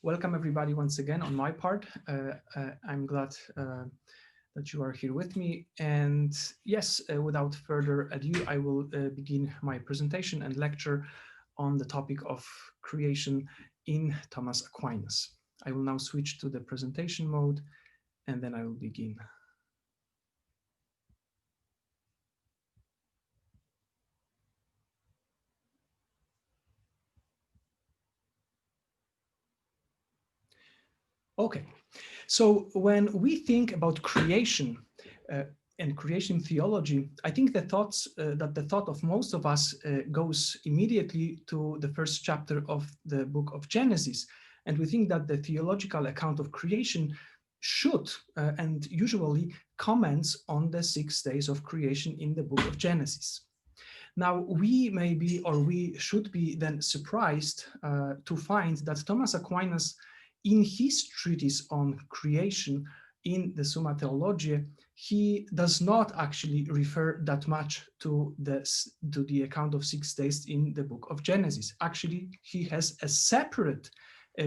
Welcome everybody once again on my part. I'm glad that you are here with me. And yes, without further ado, I will begin my presentation and lecture on the topic of creation in Thomas Aquinas. I will now switch to the presentation mode and then I will begin. Okay, so when we think about creation and creation theology, I think the thought of most of us goes immediately to the first chapter of the book of Genesis, and we think that the theological account of creation should and usually comments on the 6 days of creation in the book of Genesis. Now, we may be, or we should be then surprised to find that Thomas Aquinas, in his treatise on creation in the Summa Theologiae, he does not actually refer that much to the account of 6 days in the book of Genesis. Actually, he has a separate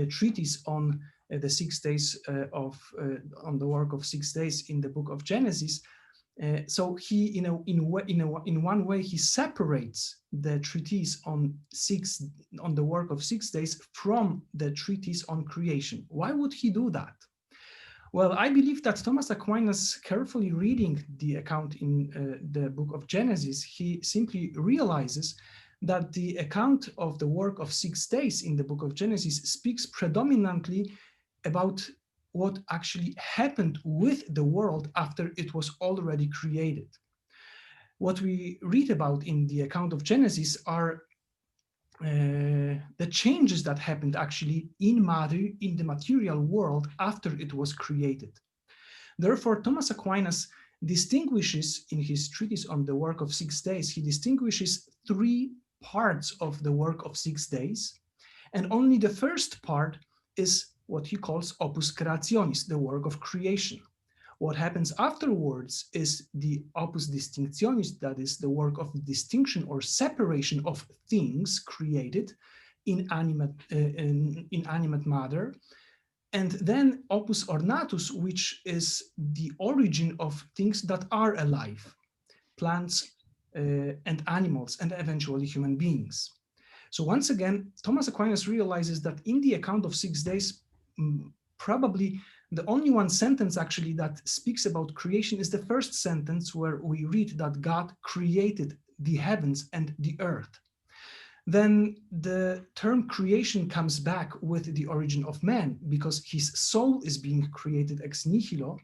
treatise on the 6 days on the work of 6 days in the book of Genesis. So he, in one way, he separates the treatise on the work of 6 days from the treatise on creation. Why would he do that? Well, I believe that Thomas Aquinas, carefully reading the account in the book of Genesis, he simply realizes that the account of the work of 6 days in the book of Genesis speaks predominantly about what actually happened with the world after it was already created. What we read about in the account of Genesis are the changes that happened actually in the material world after it was created. Therefore, Thomas Aquinas distinguishes in his treatise on the work of 6 days, he distinguishes 3 parts of the work of 6 days, and only the first part is what he calls opus creationis, the work of creation. What happens afterwards is the opus distinctionis, that is the work of distinction or separation of things created in animate matter. And then opus ornatus, which is the origin of things that are alive, plants and animals, and eventually human beings. So once again, Thomas Aquinas realizes that in the account of 6 days, probably the only one sentence actually that speaks about creation is the first sentence, where we read that God created the heavens and the earth. Then the term creation comes back with the origin of man, because his soul is being created ex nihilo,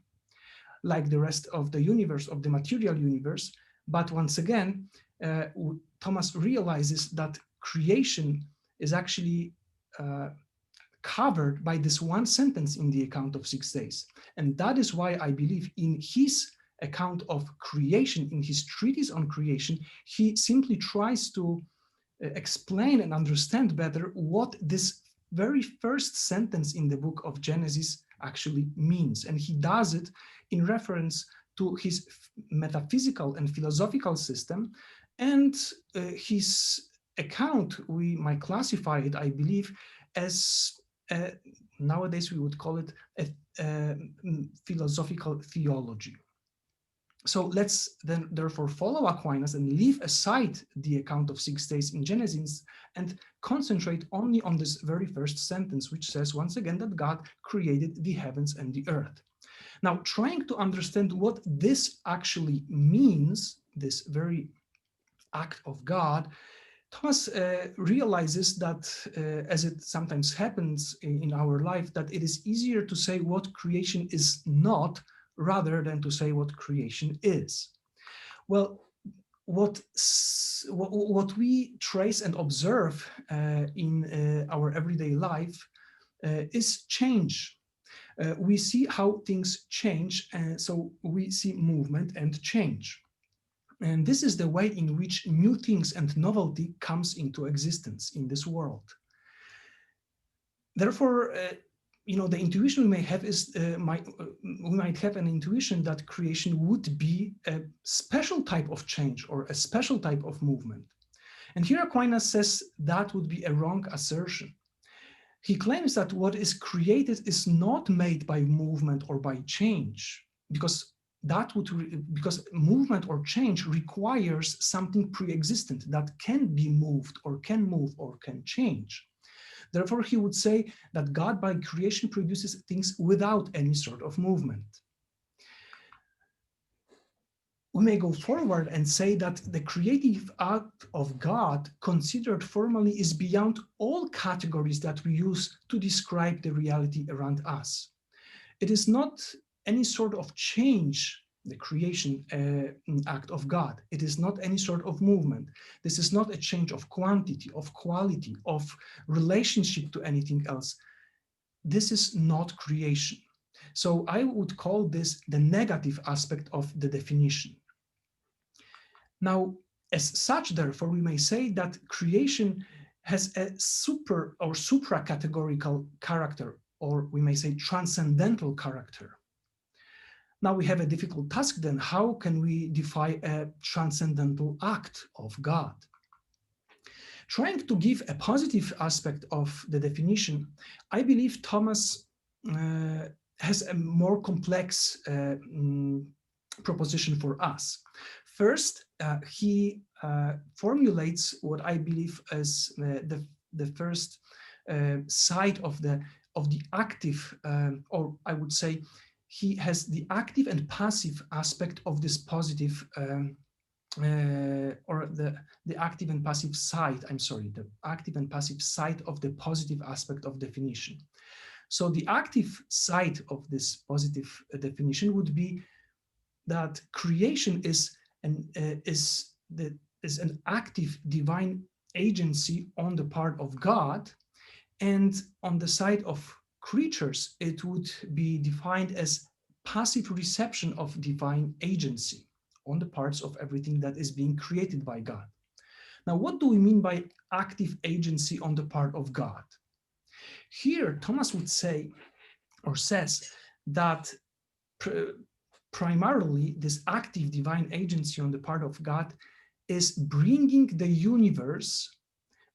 like the rest of the universe, of the material universe. But once again, Thomas realizes that creation is actually covered by this one sentence in the account of 6 days. And that is why I believe in his account of creation, in his treatise on creation, he simply tries to explain and understand better what this very first sentence in the book of Genesis actually means. And he does it in reference to his metaphysical and philosophical system, and his account, we might classify it, I believe, as nowadays we would call it a philosophical theology. So let's then therefore follow Aquinas and leave aside the account of 6 days in Genesis and concentrate only on this very first sentence, which says once again that God created the heavens and the earth. Now, trying to understand what this actually means, this very act of God, Thomas realizes that, as it sometimes happens in our life, that it is easier to say what creation is not rather than to say what creation is. Well, what we trace and observe in our everyday life is change. We see how things change, so we see movement and change. And this is the way in which new things and novelty comes into existence in this world. Therefore, the intuition we may have is, we might have an intuition that creation would be a special type of change or a special type of movement. And here Aquinas says that would be a wrong assertion. He claims that what is created is not made by movement or by change, because movement or change requires something pre-existent that can be moved or can move or can change. Therefore, he would say that God by creation produces things without any sort of movement. We may go forward and say that the creative act of God, considered formally, is beyond all categories that we use to describe the reality around us. It is not any sort of change, the creation act of God. It is not any sort of movement. This is not a change of quantity, of quality, of relationship to anything else. This is not creation. So I would call this the negative aspect of the definition. Now, as such, therefore, we may say that creation has a super or supra-categorical character, or we may say transcendental character. Now we have a difficult task then. How can we define a transcendental act of God? Trying to give a positive aspect of the definition, I believe Thomas has a more complex proposition for us. First, he formulates what I believe as the first side of the active, or I would say, he has the active and passive aspect of this positive, or the active and passive side, the active and passive side of the positive aspect of definition. So the active side of this positive definition would be that creation is an active divine agency on the part of God, and on the side of creatures, it would be defined as passive reception of divine agency on the parts of everything that is being created by God. Now, what do we mean by active agency on the part of God? Here, Thomas would say, or says, that primarily this active divine agency on the part of God is bringing the universe,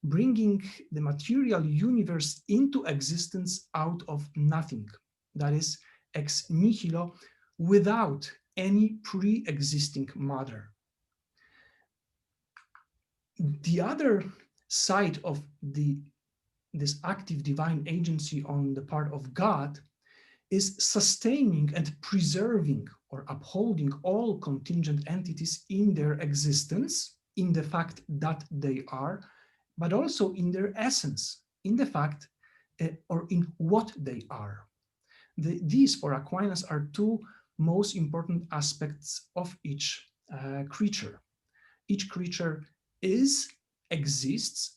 bringing the material universe into existence out of nothing, that is, ex nihilo, without any pre-existing matter. The other side of this active divine agency on the part of God is sustaining and preserving or upholding all contingent entities in their existence, in the fact that they are, but also in their essence, in the fact or in what they are. These, for Aquinas, are two most important aspects of each creature. Each creature exists,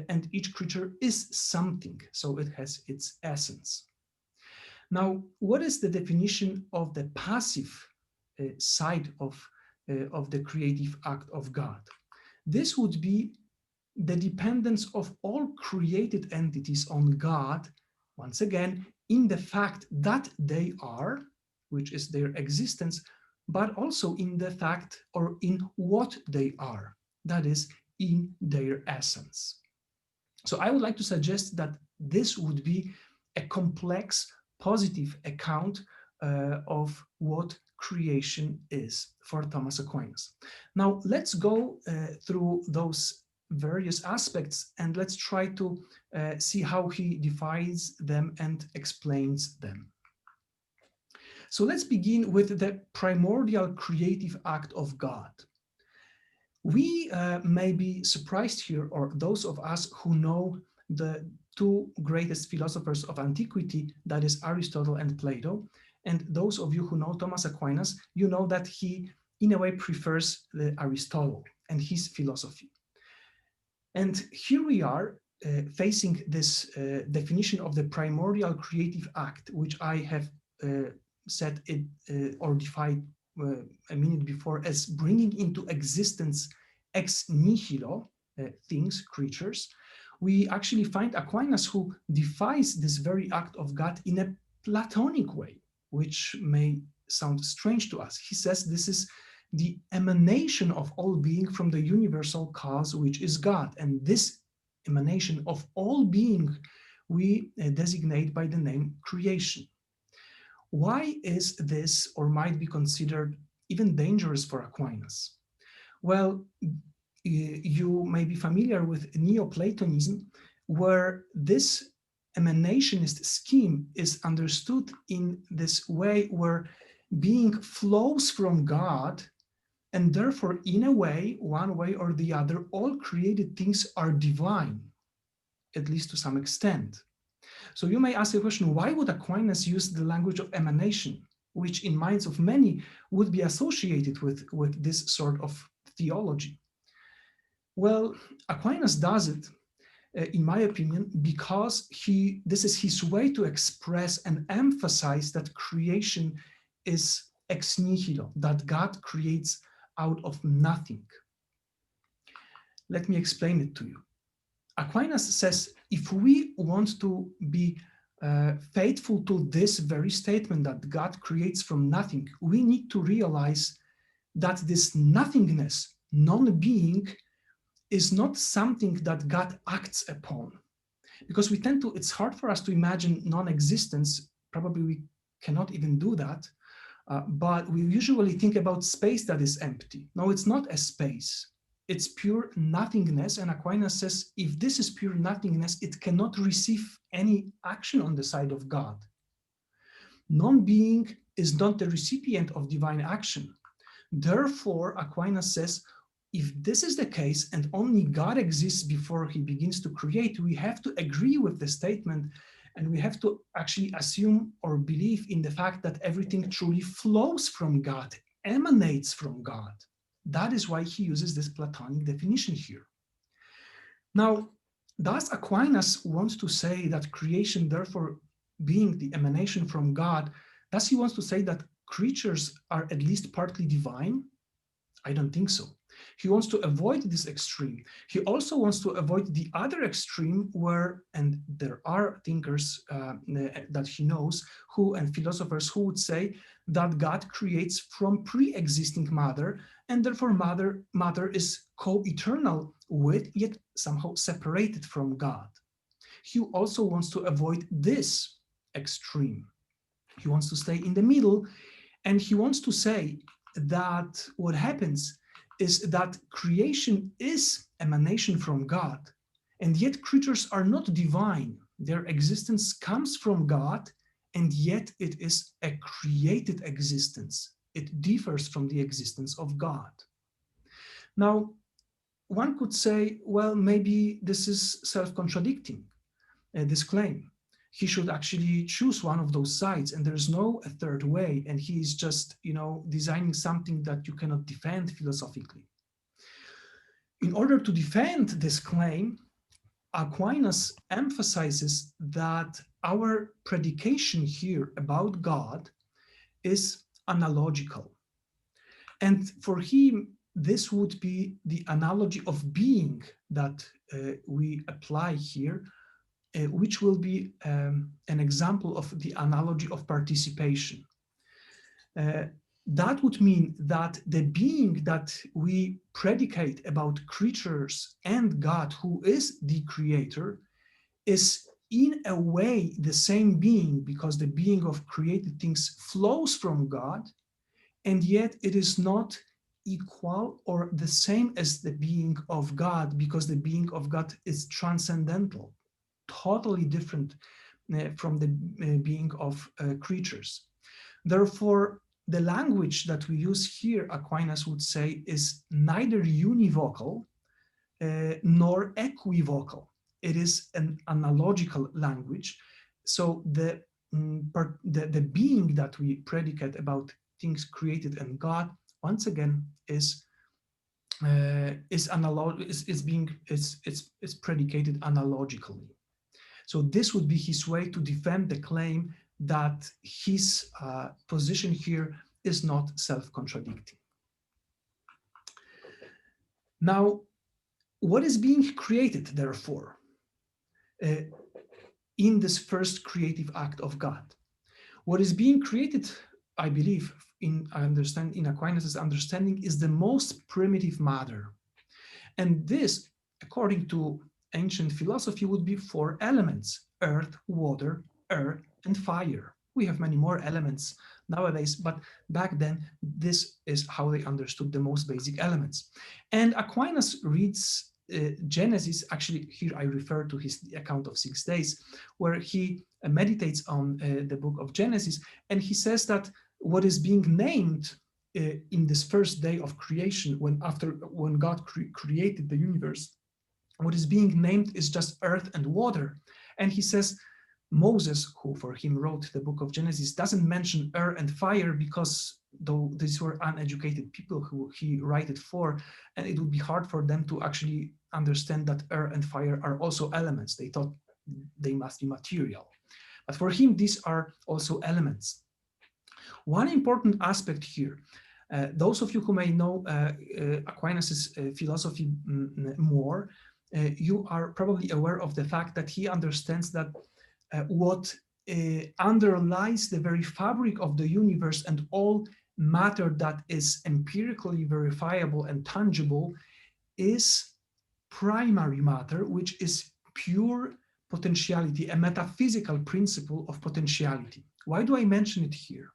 and each creature is something, so it has its essence. Now, what is the definition of the passive side of the creative act of God? This would be the dependence of all created entities on God, once again, in the fact that they are, which is their existence, but also in the fact or in what they are, that is, in their essence. So I would like to suggest that this would be a complex, positive account of what creation is for Thomas Aquinas. Now, let's go through those various aspects and let's try to see how he defines them and explains them. So let's begin with the primordial creative act of God. We may be surprised here, or those of us who know the two greatest philosophers of antiquity, that is Aristotle and Plato, and those of you who know Thomas Aquinas, you know that he, in a way, prefers Aristotle and his philosophy. And here we are facing this definition of the primordial creative act, which I have said it or defined a minute before as bringing into existence ex nihilo things, creatures. We actually find Aquinas who defies this very act of God in a Platonic way, which may sound strange to us. He says this is the emanation of all being from the universal cause, which is God. And this emanation of all being, we designate by the name creation. Why is this, or might be considered, even dangerous for Aquinas? Well, you may be familiar with Neoplatonism, where this emanationist scheme is understood in this way where being flows from God, and therefore, in a way, one way or the other, all created things are divine, at least to some extent. So you may ask the question, why would Aquinas use the language of emanation, which in minds of many would be associated with this sort of theology? Well, Aquinas does it, in my opinion, because this is his way to express and emphasize that creation is ex nihilo, that God creates out of nothing. Let me explain it to you. Aquinas says, if we want to be faithful to this very statement that God creates from nothing, we need to realize that this nothingness, non-being, is not something that God acts upon. Because it's hard for us to imagine non-existence. Probably we cannot even do that. But we usually think about space that is empty. No, it's not a space. It's pure nothingness. And Aquinas says, if this is pure nothingness, it cannot receive any action on the side of God. Non-being is not the recipient of divine action. Therefore, Aquinas says, if this is the case and only God exists before he begins to create, we have to agree with the statement, and we have to actually assume or believe in the fact that everything truly flows from God, emanates from God. That is why he uses this Platonic definition here. Now, does Aquinas want to say that creation, therefore, being the emanation from God, does he want to say that creatures are at least partly divine? I don't think so. He wants to avoid this extreme. He also wants to avoid the other extreme where, and there are thinkers that he knows and philosophers who would say that God creates from pre-existing matter, and therefore matter is co-eternal with, yet somehow separated from God. He also wants to avoid this extreme. He wants to stay in the middle, and he wants to say that what happens is that creation is emanation from God, and yet creatures are not divine. Their existence comes from God, and yet it is a created existence. It differs from the existence of God. Now, one could say, well, maybe this is self-contradicting, this claim. He should actually choose one of those sides, and there's no a third way, and he is just, designing something that you cannot defend philosophically. In order to defend this claim, Aquinas emphasizes that our predication here about God is analogical. And for him, this would be the analogy of being that we apply here, which will be an example of the analogy of participation. That would mean that the being that we predicate about creatures and God, who is the creator, is in a way the same being, because the being of created things flows from God, and yet it is not equal or the same as the being of God, because the being of God is transcendental, totally different from the being of creatures. Therefore, the language that we use here, Aquinas would say, is neither univocal nor equivocal. It is an analogical language. So the being that we predicate about things created and God, once again, is predicated analogically. So this would be his way to defend the claim that his position here is not self-contradicting. Now, what is being created, therefore, in this first creative act of God? What is being created, I believe, in Aquinas' understanding, is the most primitive matter. And this, according to ancient philosophy would be 4 elements: earth, water, air, and fire. We have many more elements nowadays, but back then, this is how they understood the most basic elements. And Aquinas reads Genesis, actually here I refer to his account of 6 days, where he meditates on the book of Genesis, and he says that what is being named in this first day of creation, when God created the universe, what is being named is just earth and water. And he says Moses, who for him wrote the book of Genesis, doesn't mention air and fire because though these were uneducated people who he wrote it for, and it would be hard for them to actually understand that air and fire are also elements. They thought they must be material. But for him, these are also elements. One important aspect here, those of you who may know Aquinas' philosophy more, you are probably aware of the fact that he understands that what underlies the very fabric of the universe and all matter that is empirically verifiable and tangible is primary matter, which is pure potentiality, a metaphysical principle of potentiality. Why do I mention it here?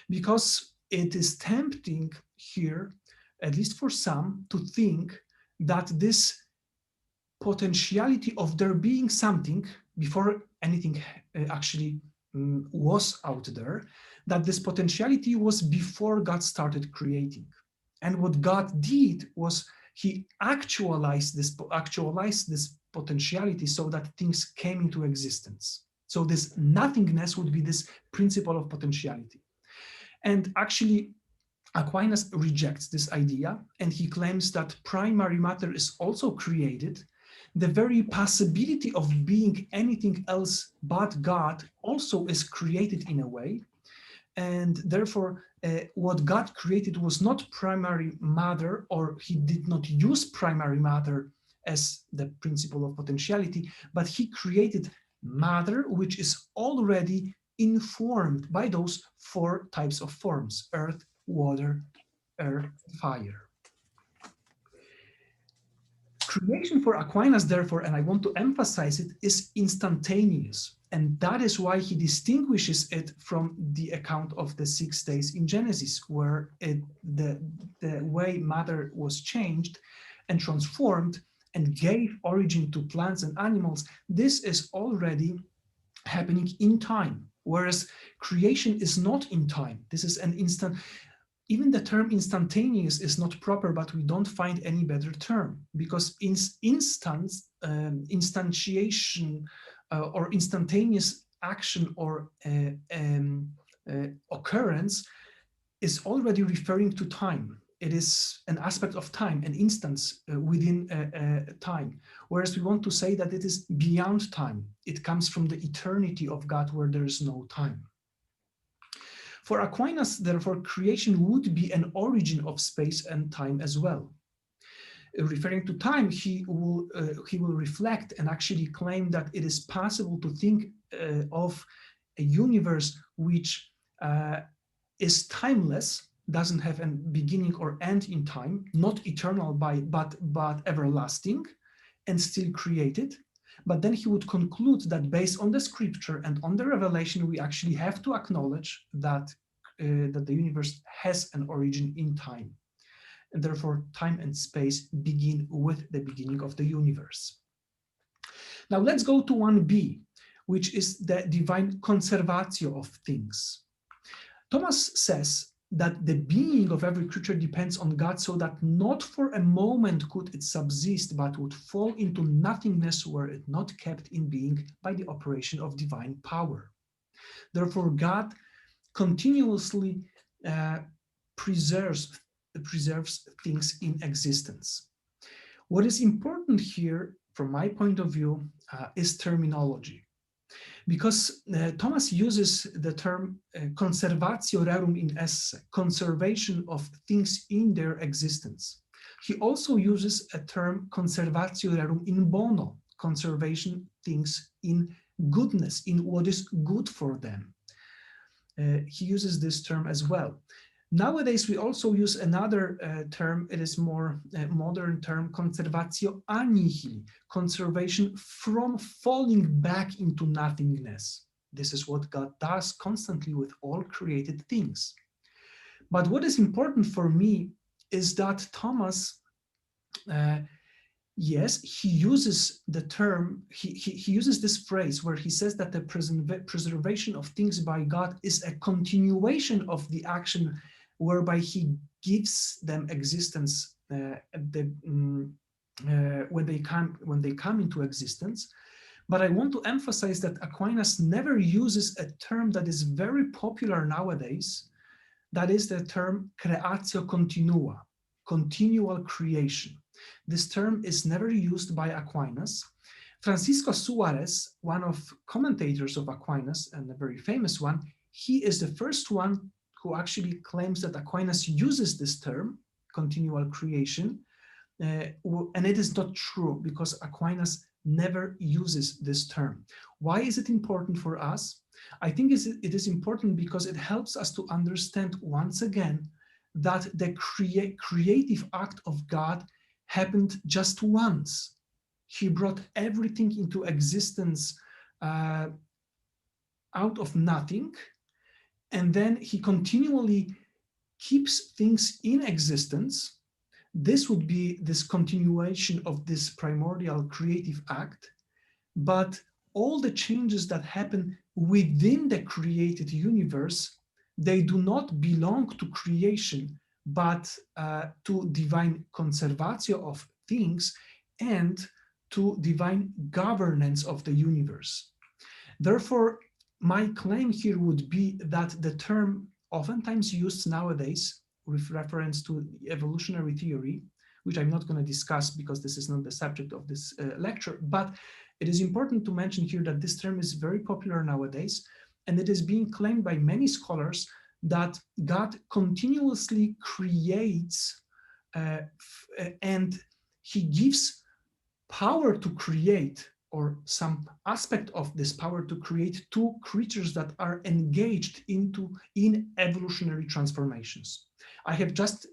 Because it is tempting here, at least for some, to think that this potentiality of there being something before anything actually was out there, that this potentiality was before God started creating. And what God did was he actualized this potentiality so that things came into existence. So this nothingness would be this principle of potentiality. And actually, Aquinas rejects this idea, and he claims that primary matter is also created. The very possibility of being anything else but God also is created in a way. And therefore, what God created was not primary matter, or he did not use primary matter as the principle of potentiality, but he created matter which is already informed by those 4 types of forms: earth, water, air, fire. Creation for Aquinas, therefore, and I want to emphasize it, is instantaneous. And that is why he distinguishes it from the account of the 6 days in Genesis, where the way matter was changed and transformed and gave origin to plants and animals. This is already happening in time, whereas creation is not in time. This is an instant. Even the term instantaneous is not proper, but we don't find any better term, because instantiation or instantaneous action or occurrence is already referring to time. It is an aspect of time, an instance within time, whereas we want to say that it is beyond time. It comes from the eternity of God where there is no time. For Aquinas, therefore, creation would be an origin of space and time as well. Referring to time, he will reflect and actually claim that it is possible to think of a universe which is timeless, doesn't have a beginning or end in time, not eternal but everlasting, and still created. But then he would conclude that based on the scripture and on the revelation, we actually have to acknowledge that the universe has an origin in time. And therefore, time and space begin with the beginning of the universe. Now let's go to 1b, which is the divine conservatio of things. Thomas says that the being of every creature depends on God, so that not for a moment could it subsist, but would fall into nothingness were it not kept in being by the operation of divine power. Therefore, God continuously preserves things in existence. What is important here, from my point of view, is terminology. Because Thomas uses the term conservatio rerum in esse, conservation of things in their existence. He also uses a term conservatio rerum in bono, conservation things in goodness, in what is good for them. He uses this term as well. Nowadays, we also use another term. It is more modern term, conservatio a nihili, conservation from falling back into nothingness. This is what God does constantly with all created things. But what is important for me is that Thomas, yes, he uses the term, he uses this phrase where he says that the preservation of things by God is a continuation of the action whereby he gives them existence when they come into existence. But I want to emphasize that Aquinas never uses a term that is very popular nowadays. That is the term creatio continua, continual creation. This term is never used by Aquinas. Francisco Suarez, one of commentators of Aquinas and a very famous one, he is the first one who actually claims that Aquinas uses this term, continual creation, and it is not true because Aquinas never uses this term. Why is it important for us? I think it is important because it helps us to understand once again that the creative act of God happened just once. He brought everything into existence out of nothing, and then he continually keeps things in existence. This would be this continuation of this primordial creative act, but all the changes that happen within the created universe, they do not belong to creation, but to divine conservatio of things and to divine governance of the universe. Therefore, my claim here would be that the term oftentimes used nowadays with reference to evolutionary theory, which I'm not going to discuss because this is not the subject of this lecture, but it is important to mention here that this term is very popular nowadays, and it is being claimed by many scholars that God continuously creates and he gives power to create, or some aspect of this power to create, to creatures that are engaged in evolutionary transformations. I have just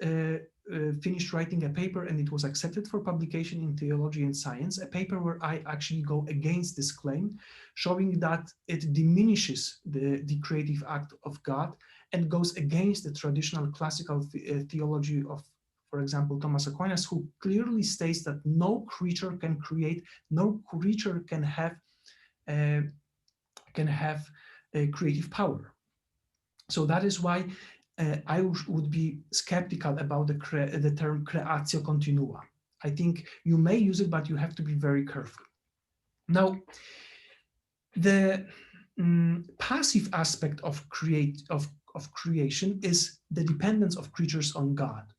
finished writing a paper, and it was accepted for publication in Theology and Science, a paper where I actually go against this claim, showing that it diminishes the creative act of God and goes against the traditional classical theology of, for example, Thomas Aquinas, who clearly states that no creature can create, no creature can have a creative power. So that is why I would be skeptical about the term creatio continua. I think you may use it, but you have to be very careful. Now, the passive aspect of creation is the dependence of creatures on God.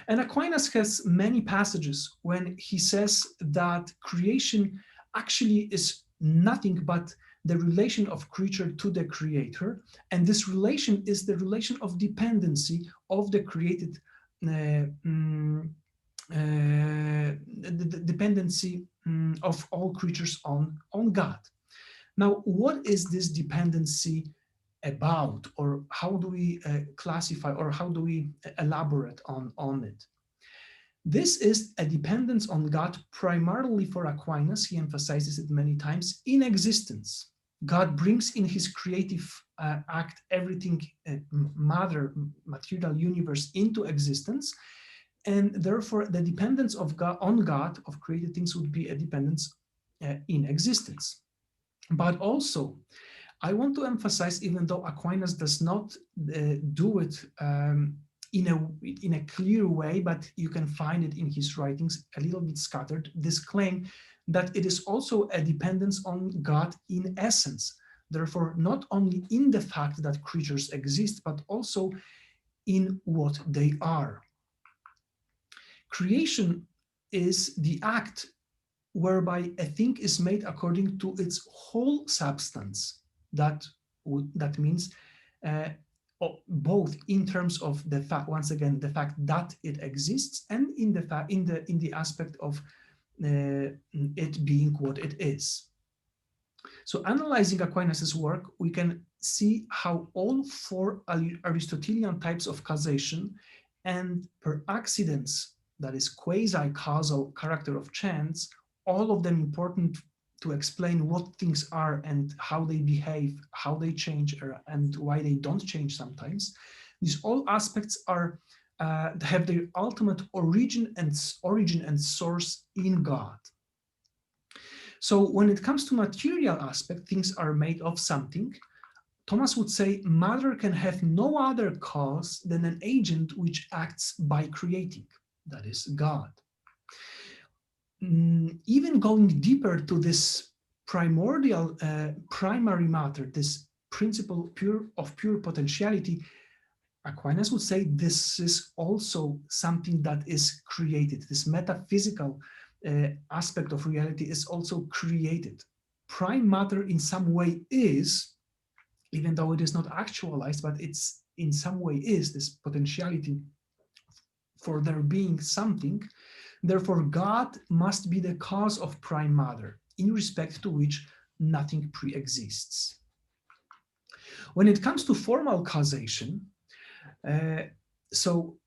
And Aquinas has many passages when he says that creation actually is nothing but the relation of creature to the creator, and this relation is the relation of dependency of the created, the dependency of all creatures on God. Now, what is this dependency about, or how do we classify, or how do we elaborate on it? This is a dependence on God primarily for Aquinas, he emphasizes it many times, in existence. God brings in his creative act everything, material universe into existence, and therefore the dependence of God on God of created things would be a dependence in existence. But also, I want to emphasize, even though Aquinas does not do it in a clear way, but you can find it in his writings a little bit scattered, this claim that it is also a dependence on God in essence. Therefore, not only in the fact that creatures exist, but also in what they are. Creation is the act whereby a thing is made according to its whole substance. That means both in terms of the fact, once again, the fact that it exists, and in the aspect of it being what it is. So analyzing Aquinas's work, we can see how all four Aristotelian types of causation and per accidens, that is quasi-causal character of chance, all of them important to explain what things are and how they behave, how they change, and why they don't change sometimes. These all aspects are have their ultimate origin and source in God. So when it comes to material aspect, things are made of something. Thomas would say matter can have no other cause than an agent which acts by creating, that is God. Even going deeper to this primordial primary matter, this principle of pure potentiality, Aquinas would say this is also something that is created. This metaphysical aspect of reality is also created. Prime matter in some way is, even though it is not actualized, but it's in some way is this potentiality for there being something. Therefore, God must be the cause of prime matter, in respect to which nothing pre-exists. When it comes to formal causation, so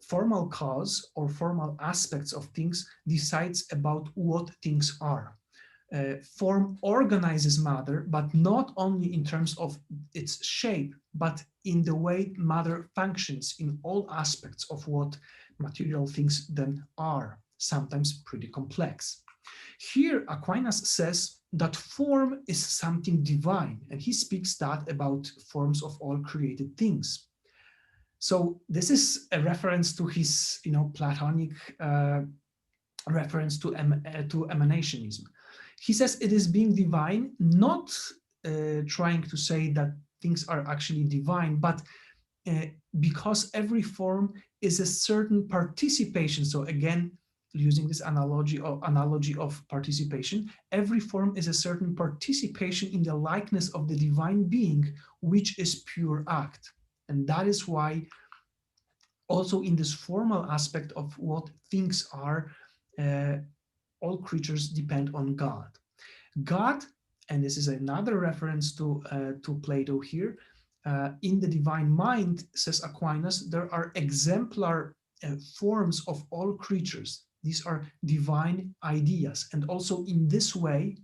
formal cause or formal aspects of things decides about what things are. Form organizes matter, but not only in terms of its shape, but in the way matter functions in all aspects of what material things then are, sometimes pretty complex. Here, Aquinas says that form is something divine, and he speaks that about forms of all created things. So this is a reference to his, Platonic reference to emanationism. He says it is being divine, not trying to say that things are actually divine, but because every form is a certain participation. So again, using this analogy of participation, every form is a certain participation in the likeness of the divine being, which is pure act. And that is why also in this formal aspect of what things are, all creatures depend on God. God, and this is another reference to Plato here, in the divine mind, says Aquinas, there are exemplar forms of all creatures. These are divine ideas. And also in this way,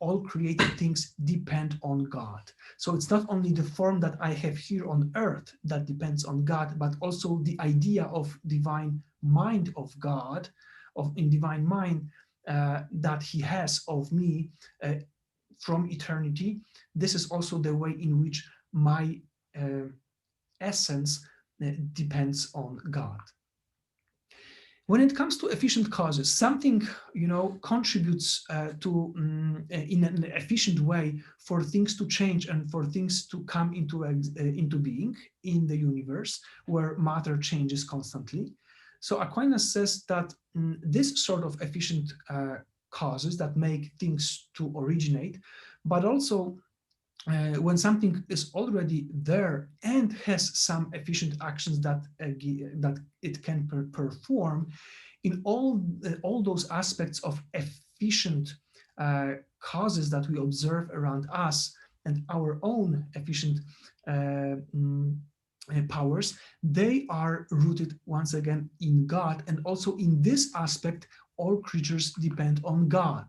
all created things depend on God. So it's not only the form that I have here on earth that depends on God, but also the idea of divine mind of God, in divine mind that he has of me from eternity. This is also the way in which my essence depends on God. When it comes to efficient causes, something contributes to in an efficient way for things to change and for things to come into being in the universe where matter changes constantly. So Aquinas says that this sort of efficient causes that make things to originate, but also when something is already there and has some efficient actions that it can perform, in all those aspects of efficient causes that we observe around us and our own efficient powers, they are rooted once again in God, and also in this aspect, all creatures depend on God.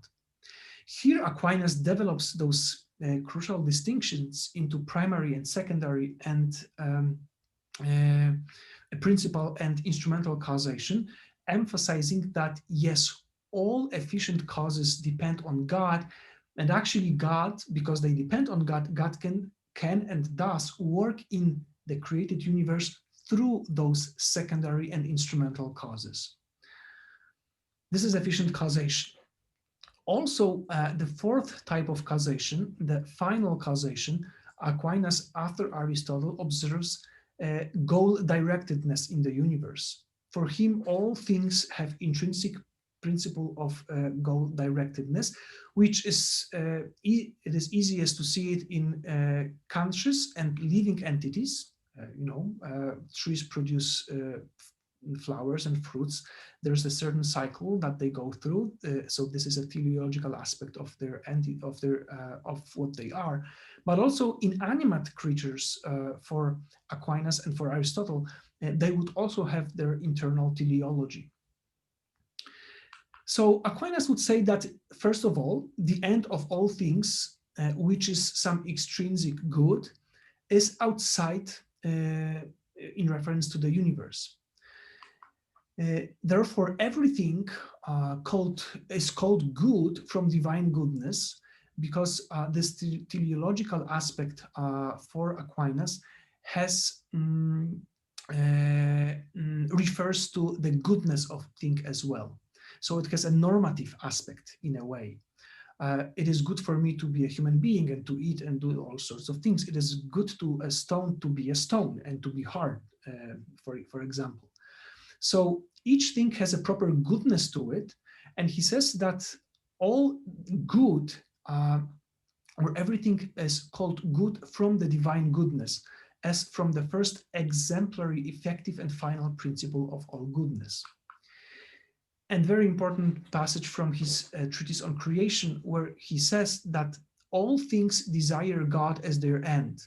Here, Aquinas develops those crucial distinctions into primary and secondary and principal and instrumental causation, emphasizing that yes, all efficient causes depend on God, and actually God, because they depend on God, God can and does work in the created universe through those secondary and instrumental causes. This is efficient causation. Also, the fourth type of causation, the final causation, Aquinas, after Aristotle, observes goal-directedness in the universe. For him, all things have intrinsic principle of goal-directedness, which is it is easiest to see it in conscious and living entities. Trees produce flowers and fruits, there's a certain cycle that they go through. So this is a teleological aspect of their of what they are. But also inanimate creatures, for Aquinas and for Aristotle, they would also have their internal teleology. So Aquinas would say that, first of all, the end of all things, which is some extrinsic good, is outside, in reference to the universe. Therefore, everything is called good from divine goodness, because this teleological aspect for Aquinas has refers to the goodness of thing as well. So it has a normative aspect in a way. It is good for me to be a human being and to eat and do all sorts of things. It is good to a stone to be a stone and to be hard, for example. So each thing has a proper goodness to it. And he says that all good, or everything is called good from the divine goodness, as from the first exemplary, effective, and final principle of all goodness. And very important passage from his treatise on creation, where he says that all things desire God as their end.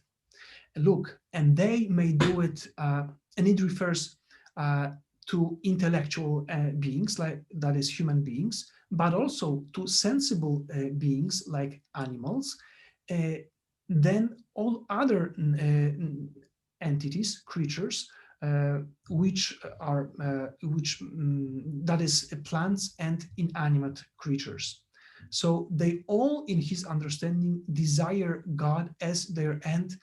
Look, and they may do it, and it refers to intellectual beings, like that is human beings, but also to sensible beings like animals. Then all other entities, creatures, which are that is plants and inanimate creatures. So they all, in his understanding, desire God as their end,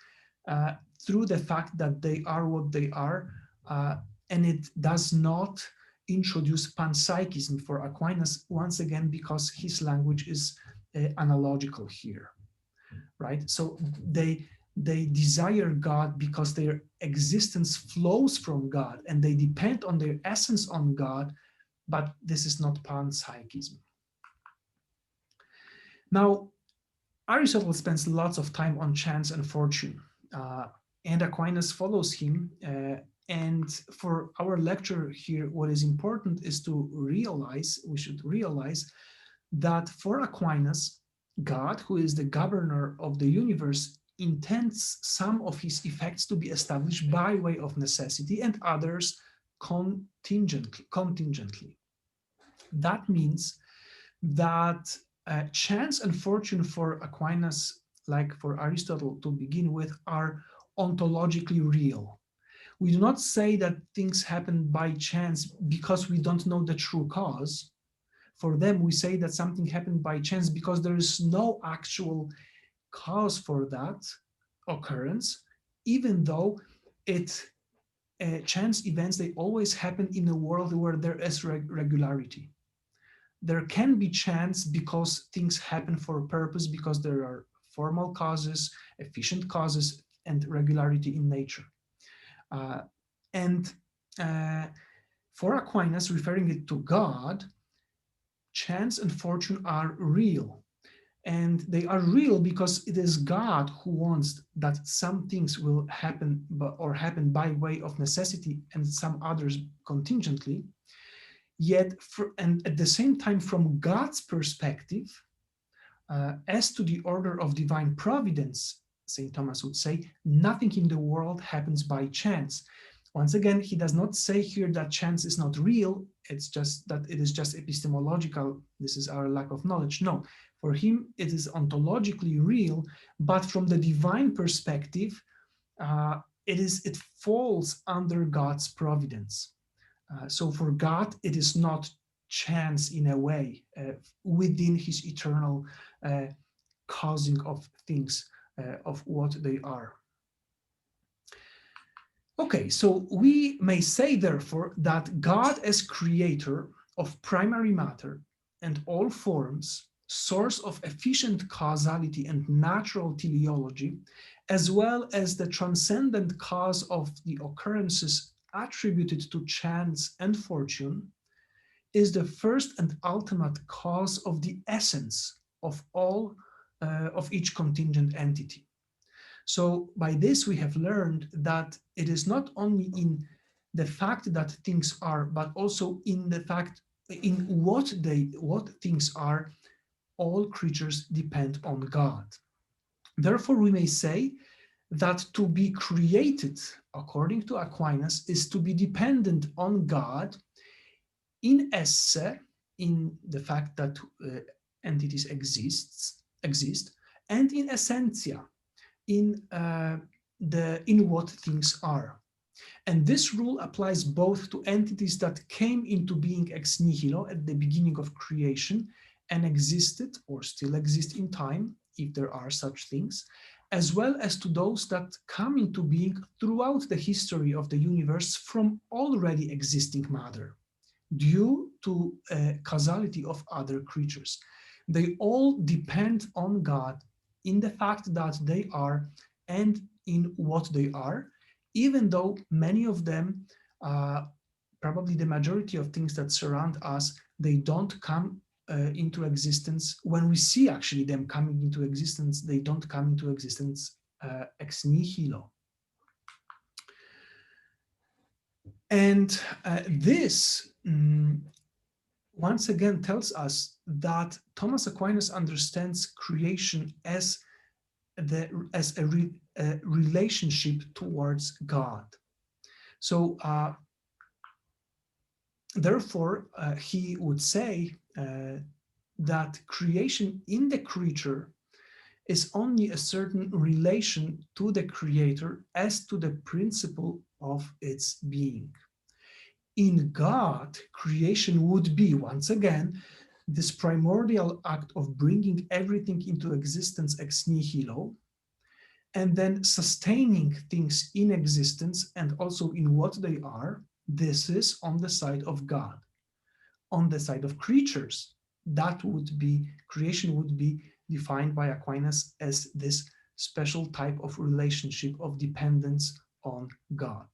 through the fact that they are what they are, and it does not introduce panpsychism for Aquinas, once again, because his language is analogical here, right? So they desire God because their existence flows from God and they depend on their essence on God, but this is not panpsychism. Now, Aristotle spends lots of time on chance and fortune, and Aquinas follows him. And for our lecture here, what is important is to realize, we should realize that for Aquinas, God, who is the governor of the universe, intends some of his effects to be established by way of necessity and others contingently. That means that chance and fortune for Aquinas, like for Aristotle to begin with, are ontologically real. We do not say that things happen by chance because we don't know the true cause. For them, we say that something happened by chance because there is no actual cause for that occurrence, even though chance events, they always happen in a world where there is regularity. There can be chance because things happen for a purpose, because there are formal causes, efficient causes, and regularity in nature. For Aquinas, referring it to God, chance and fortune are real. And they are real because it is God who wants that some things will happen or happen by way of necessity and some others contingently. Yet, and at the same time, from God's perspective, as to the order of divine providence, St. Thomas would say, nothing in the world happens by chance. Once again, he does not say here that chance is not real, it's just that it is just epistemological, this is our lack of knowledge. No, for him it is ontologically real, but from the divine perspective, it falls under God's providence. So for God, it is not chance in a way within his eternal causing of things, of what they are. Okay, so we may say, therefore, that God as creator of primary matter and all forms, source of efficient causality and natural teleology, as well as the transcendent cause of the occurrences attributed to chance and fortune, is the first and ultimate cause of the essence of all of each contingent entity. So by this we have learned that it is not only in the fact that things are, but also in the fact in what things are, all creatures depend on God. Therefore, we may say that to be created, according to Aquinas, is to be dependent on God in esse, in the fact that entities exist, and in essentia, in what things are. And this rule applies both to entities that came into being ex nihilo at the beginning of creation and existed or still exist in time, if there are such things, as well as to those that come into being throughout the history of the universe from already existing matter, due to causality of other creatures. They all depend on God in the fact that they are and in what they are, even though many of them, probably the majority of things that surround us, they don't come into existence. When we see actually them coming into existence, they don't come into existence ex nihilo. And this once again tells us that Thomas Aquinas understands creation as a relationship towards God. So therefore, he would say that creation in the creature is only a certain relation to the creator as to the principle of its being. In God, creation would be, once again, this primordial act of bringing everything into existence ex nihilo, and then sustaining things in existence and also in what they are. This is on the side of God. On the side of creatures, that would be, creation would be defined by Aquinas as this special type of relationship of dependence on God.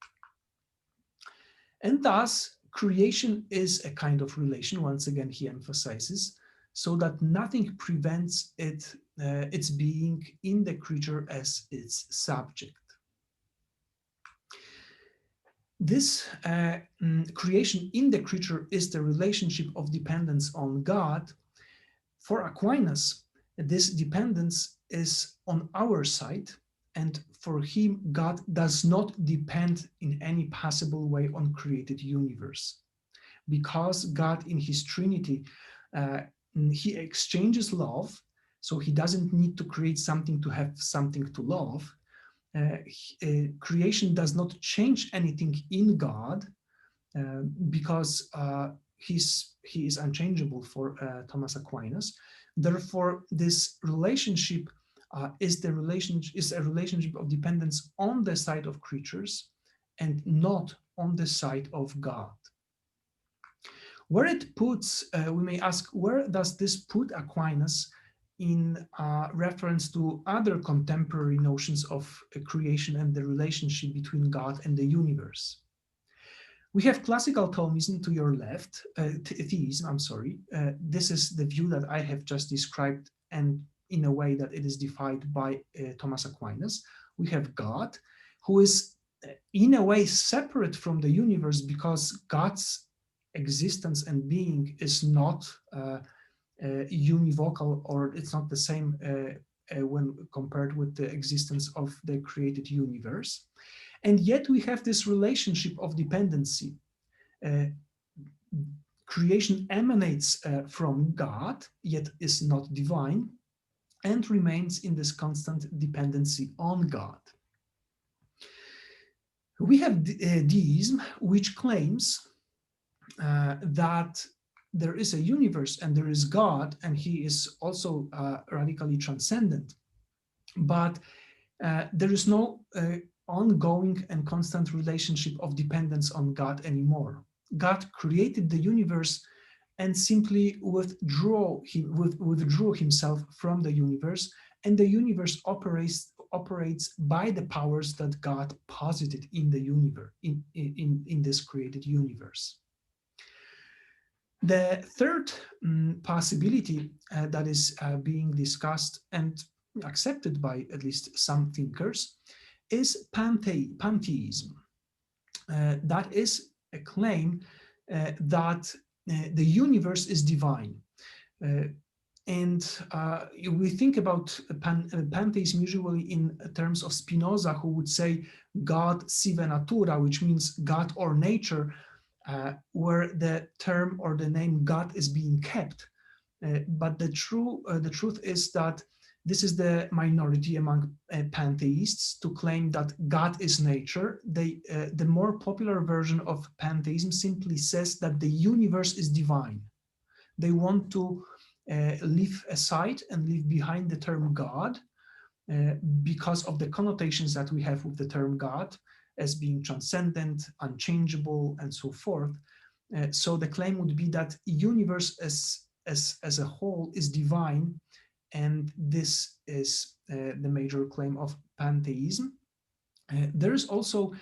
And thus, creation is a kind of relation, once again, he emphasizes, so that nothing prevents its being in the creature as its subject. This creation in the creature is the relationship of dependence on God. For Aquinas, this dependence is on our side, and for him, God does not depend in any possible way on created universe. Because God in his Trinity, he exchanges love, so he doesn't need to create something to have something to love. Creation does not change anything in God, because he is unchangeable for Thomas Aquinas. Therefore, this relationship is a relationship of dependence on the side of creatures and not on the side of God. Where it puts, we may ask, where does this put Aquinas in reference to other contemporary notions of creation and the relationship between God and the universe? We have classical Thomism to your left, theism, I'm sorry. This is the view that I have just described, and in a way that it is defined by Thomas Aquinas. We have God, who is in a way separate from the universe, because God's existence and being is not univocal, or it's not the same when compared with the existence of the created universe. And yet we have this relationship of dependency. Creation emanates from God, yet is not divine, and remains in this constant dependency on God. We have deism, which claims that there is a universe and there is God, and he is also radically transcendent. But there is no ongoing and constant relationship of dependence on God anymore. God created the universe and simply withdrew himself from the universe, and the universe operates by the powers that God posited in the universe, in this created universe. The third possibility that is being discussed and accepted by at least some thinkers is pantheism. that is a claim that the universe is divine. And we think about pantheism usually in terms of Spinoza, who would say God sive natura, which means God or nature, where the term or the name God is being kept. But the truth is that this is the minority among pantheists to claim that God is nature. The more popular version of pantheism simply says that the universe is divine. They want to leave aside and leave behind the term God because of the connotations that we have with the term God as being transcendent, unchangeable, and so forth. So the claim would be that universe as a whole is divine, and this is the major claim of pantheism. There is also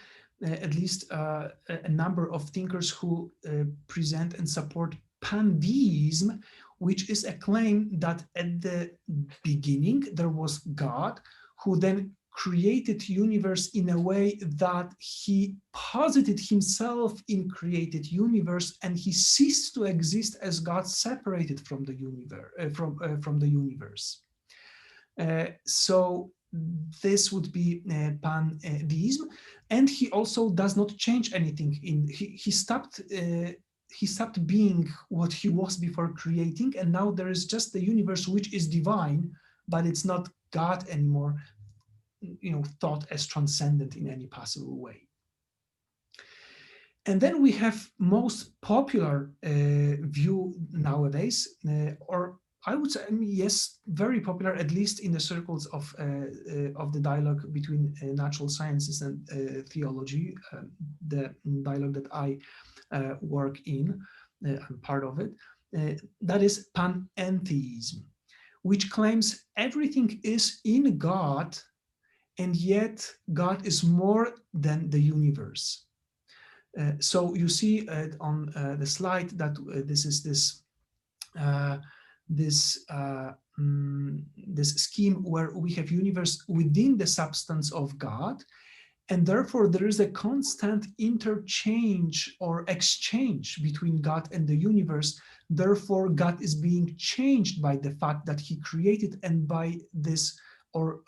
at least a number of thinkers who present and support pantheism, which is a claim that at the beginning there was God, who then created universe in a way that he posited himself in created universe, and he ceased to exist as God separated from the universe. From the universe. So this would be pantheism, and he also does not change anything. He stopped being what he was before creating, and now there is just the universe which is divine, but it's not God anymore, thought as transcendent in any possible way. And then we have most popular view nowadays, or I would say, yes, very popular, at least in the circles of the dialogue between natural sciences and theology, the dialogue that I work in, I'm part of it. That is panentheism, which claims everything is in God, and yet God is more than the universe. So you see on the slide that this is this scheme where we have universe within the substance of God, and therefore there is a constant interchange or exchange between God and the universe. Therefore, God is being changed by the fact that he created, and by this, or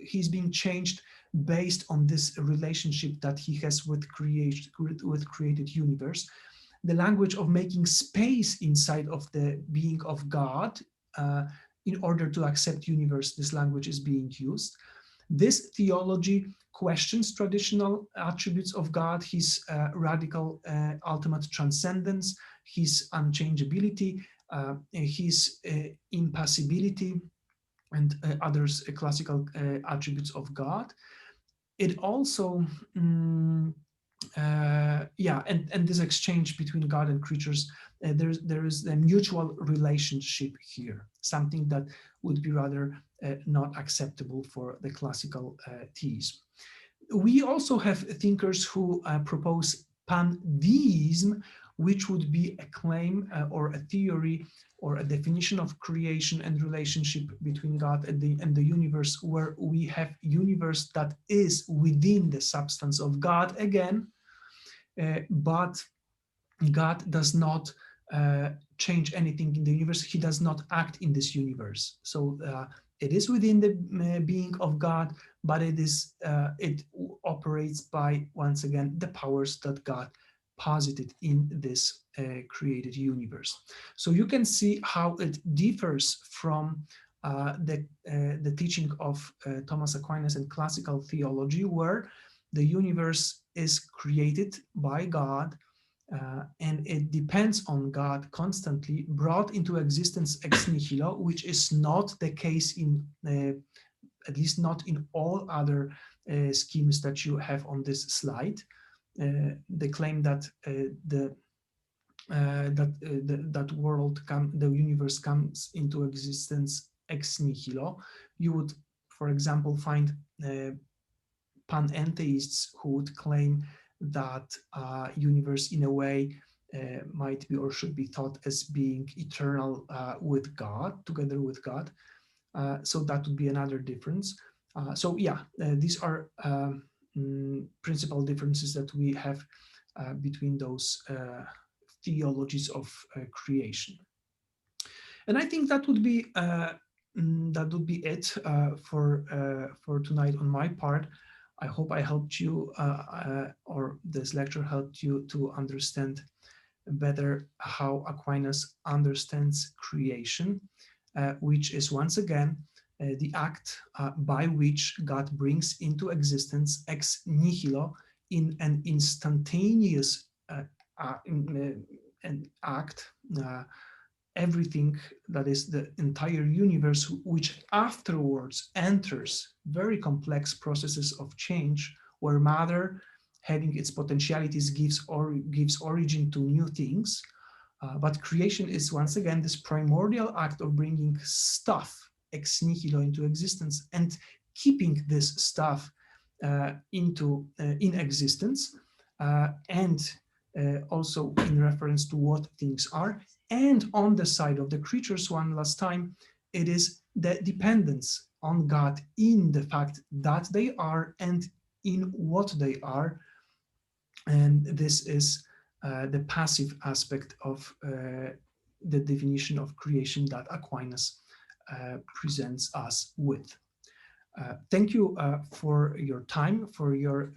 he's being changed based on this relationship that he has with created universe. The language of making space inside of the being of God in order to accept universe, this language is being used. This theology questions traditional attributes of God, his radical ultimate transcendence, his unchangeability, his impassibility, and others classical attributes of God. It also and this exchange between God and creatures, there is a mutual relationship here, something that would be rather not acceptable for the classical theism. We also have thinkers who propose pantheism, which would be a claim or a theory or a definition of creation and relationship between God and the universe, where we have universe that is within the substance of God again, but God does not change anything in the universe. He does not act in this universe. So it is within the being of God, but it operates by, once again, the powers that God posited in this created universe. So you can see how it differs from the teaching of Thomas Aquinas and classical theology, where the universe is created by God, and it depends on God constantly, brought into existence ex nihilo, which is not the case in, at least not in all other schemes that you have on this slide. They claim that the universe comes into existence ex nihilo. You would, for example, find panentheists who would claim that universe in a way might be or should be thought as being eternal with God, together with God. So that would be another difference. These are principal differences that we have between those theologies of creation. And I think that would be it for tonight on my part. I hope I helped you, or this lecture helped you to understand better how Aquinas understands creation, which is once again the act by which God brings into existence ex nihilo, in an instantaneous an act, everything that is the entire universe, which afterwards enters very complex processes of change, where matter, having its potentialities, gives origin to new things. But creation is once again this primordial act of bringing stuff ex nihilo into existence and keeping this stuff in existence, and also in reference to what things are. And on the side of the creatures, one last time, it is the dependence on God in the fact that they are and in what they are. And this is the passive aspect of the definition of creation that Aquinas presents us with. Thank you for your time, for your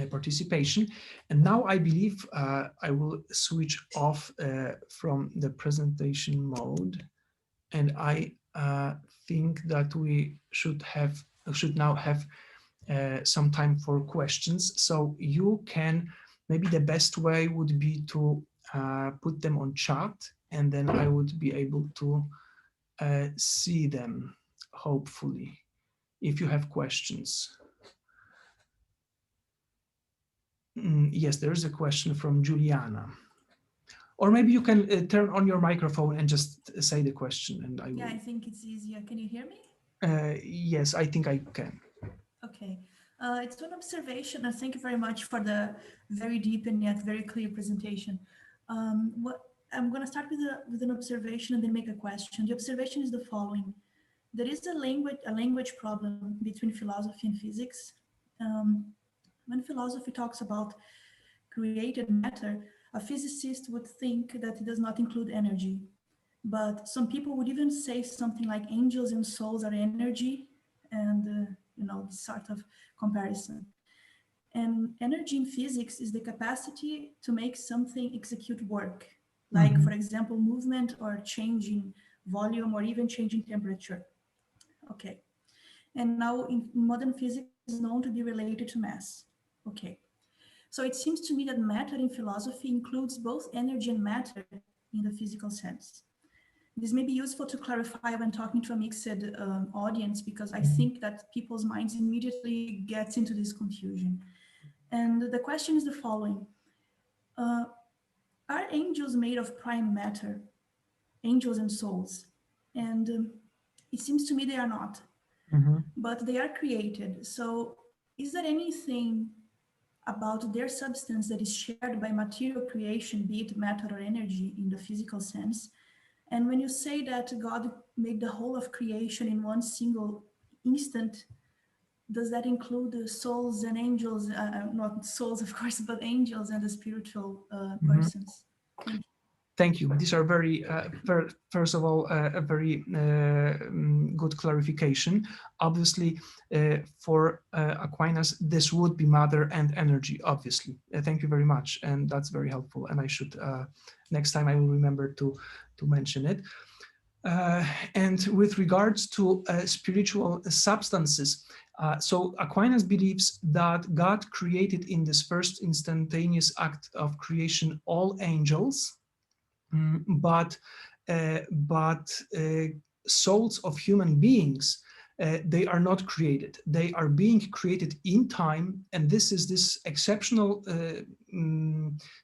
participation. And now I believe I will switch off from the presentation mode, and I think that we should now have some time for questions. So you can, maybe the best way would be to put them on chat, and then I would be able to see them, hopefully, if you have questions. Yes, there is a question from Juliana. Or maybe you can turn on your microphone and just say the question, and I will. Yeah, I think it's easier. Can you hear me? Yes, I think I can. Okay. It's an observation, and thank you very much for the very deep and yet very clear presentation. What I'm going to start with an observation and then make a question. The observation is the following: there is a language problem between philosophy and physics. When philosophy talks about created matter, a physicist would think that it does not include energy. But some people would even say something like angels and souls are energy, and this sort of comparison. And energy in physics is the capacity to make something execute work, like, for example, movement or changing volume or even changing temperature. Okay. And now in modern physics is known to be related to mass. Okay. So it seems to me that matter in philosophy includes both energy and matter in the physical sense. This may be useful to clarify when talking to a mixed audience, because I think that people's minds immediately gets into this confusion. And the question is the following. Are angels made of prime matter, angels and souls? And it seems to me they are not, but they are created. So is there anything about their substance that is shared by material creation, be it matter or energy in the physical sense? And when you say that God made the whole of creation in one single instant, does that include the souls and angels, not souls, of course, but angels and the spiritual persons? Thank you. Thank you. These are very, first of all, a very good clarification. Obviously, for Aquinas, this would be matter and energy, obviously. Thank you very much. And that's very helpful. And I should, next time I will remember to mention it. And with regards to spiritual substances, so Aquinas believes that God created in this first instantaneous act of creation all angels, but souls of human beings, they are not created. They are being created in time, and this is this exceptional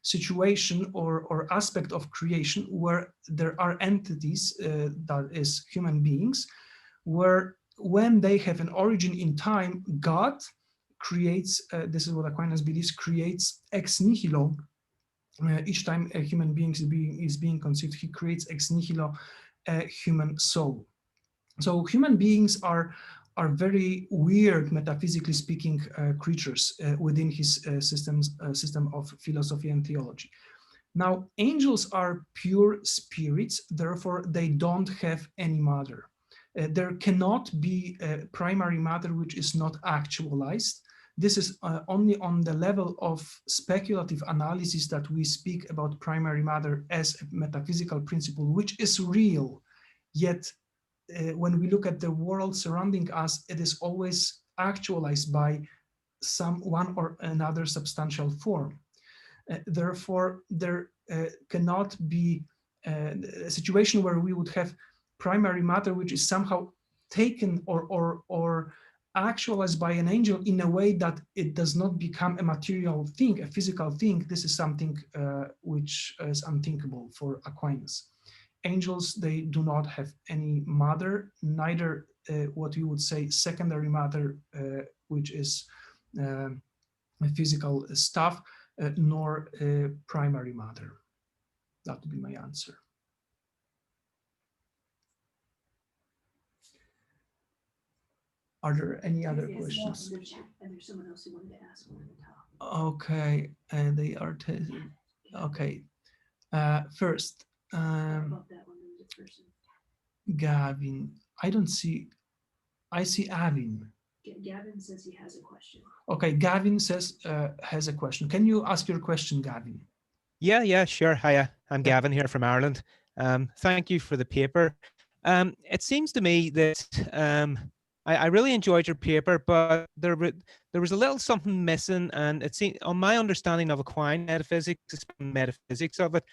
situation or aspect of creation where there are entities, that is human beings, where when they have an origin in time, God creates, this is what Aquinas believes, creates ex nihilo. Each time a human being is being conceived, he creates ex nihilo a human soul. So human beings are are very weird, metaphysically speaking, creatures within his system of philosophy and theology. Now, angels are pure spirits, therefore they don't have any matter. There cannot be a primary matter which is not actualized. This is only on the level of speculative analysis that we speak about primary matter as a metaphysical principle, which is real. Yet, when we look at the world surrounding us, it is always actualized by one or another substantial form. Therefore, there cannot be a situation where we would have primary matter which is somehow taken or actualized by an angel in a way that it does not become a material thing, a physical thing. This is something which is unthinkable for Aquinas. Angels, they do not have any matter, neither what you would say secondary matter, which is physical stuff, nor primary matter. That would be my answer. Are there any other questions? And there's someone else who wanted to ask one at the top. Okay, and they are okay. First, Above that one, there was a person. Gavin. I don't see. I see Avin. Gavin says he has a question. Okay, Gavin says has a question. Can you ask your question, Gavin? Yeah, sure. Hiya, I'm Gavin here from Ireland. Thank you for the paper. It seems to me that I really enjoyed your paper, but there was a little something missing, and it seems, on my understanding of Aquinas metaphysics of it,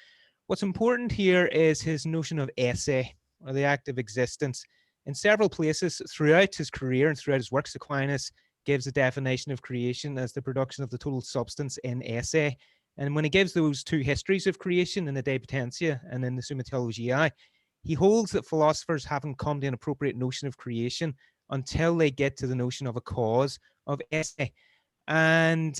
what's important here is his notion of esse, or the act of existence. In several places throughout his career and throughout his works, Aquinas gives a definition of creation as the production of the total substance in esse. And when he gives those two histories of creation in the De Potentia and in the Summa Theologiae, he holds that philosophers haven't come to an appropriate notion of creation until they get to the notion of a cause of esse. And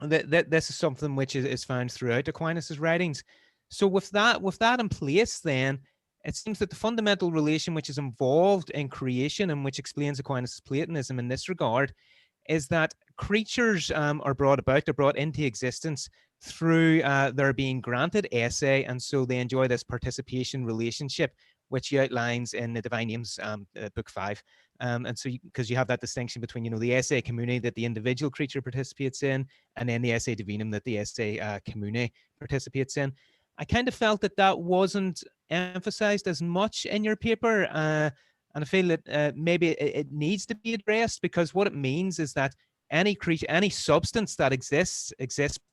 this is something which is found throughout Aquinas' writings. So with that in place, then, it seems that the fundamental relation which is involved in creation and which explains Aquinas' Platonism in this regard is that creatures are brought about, they're brought into existence through their being granted esse, and so they enjoy this participation relationship, which he outlines in the Divine Names, Book 5. And so, because you have that distinction between, the esse commune that the individual creature participates in, and then the esse divinum that the esse commune participates in. I kind of felt that wasn't emphasized as much in your paper, and I feel that maybe it needs to be addressed, because what it means is that any creature, any substance that exists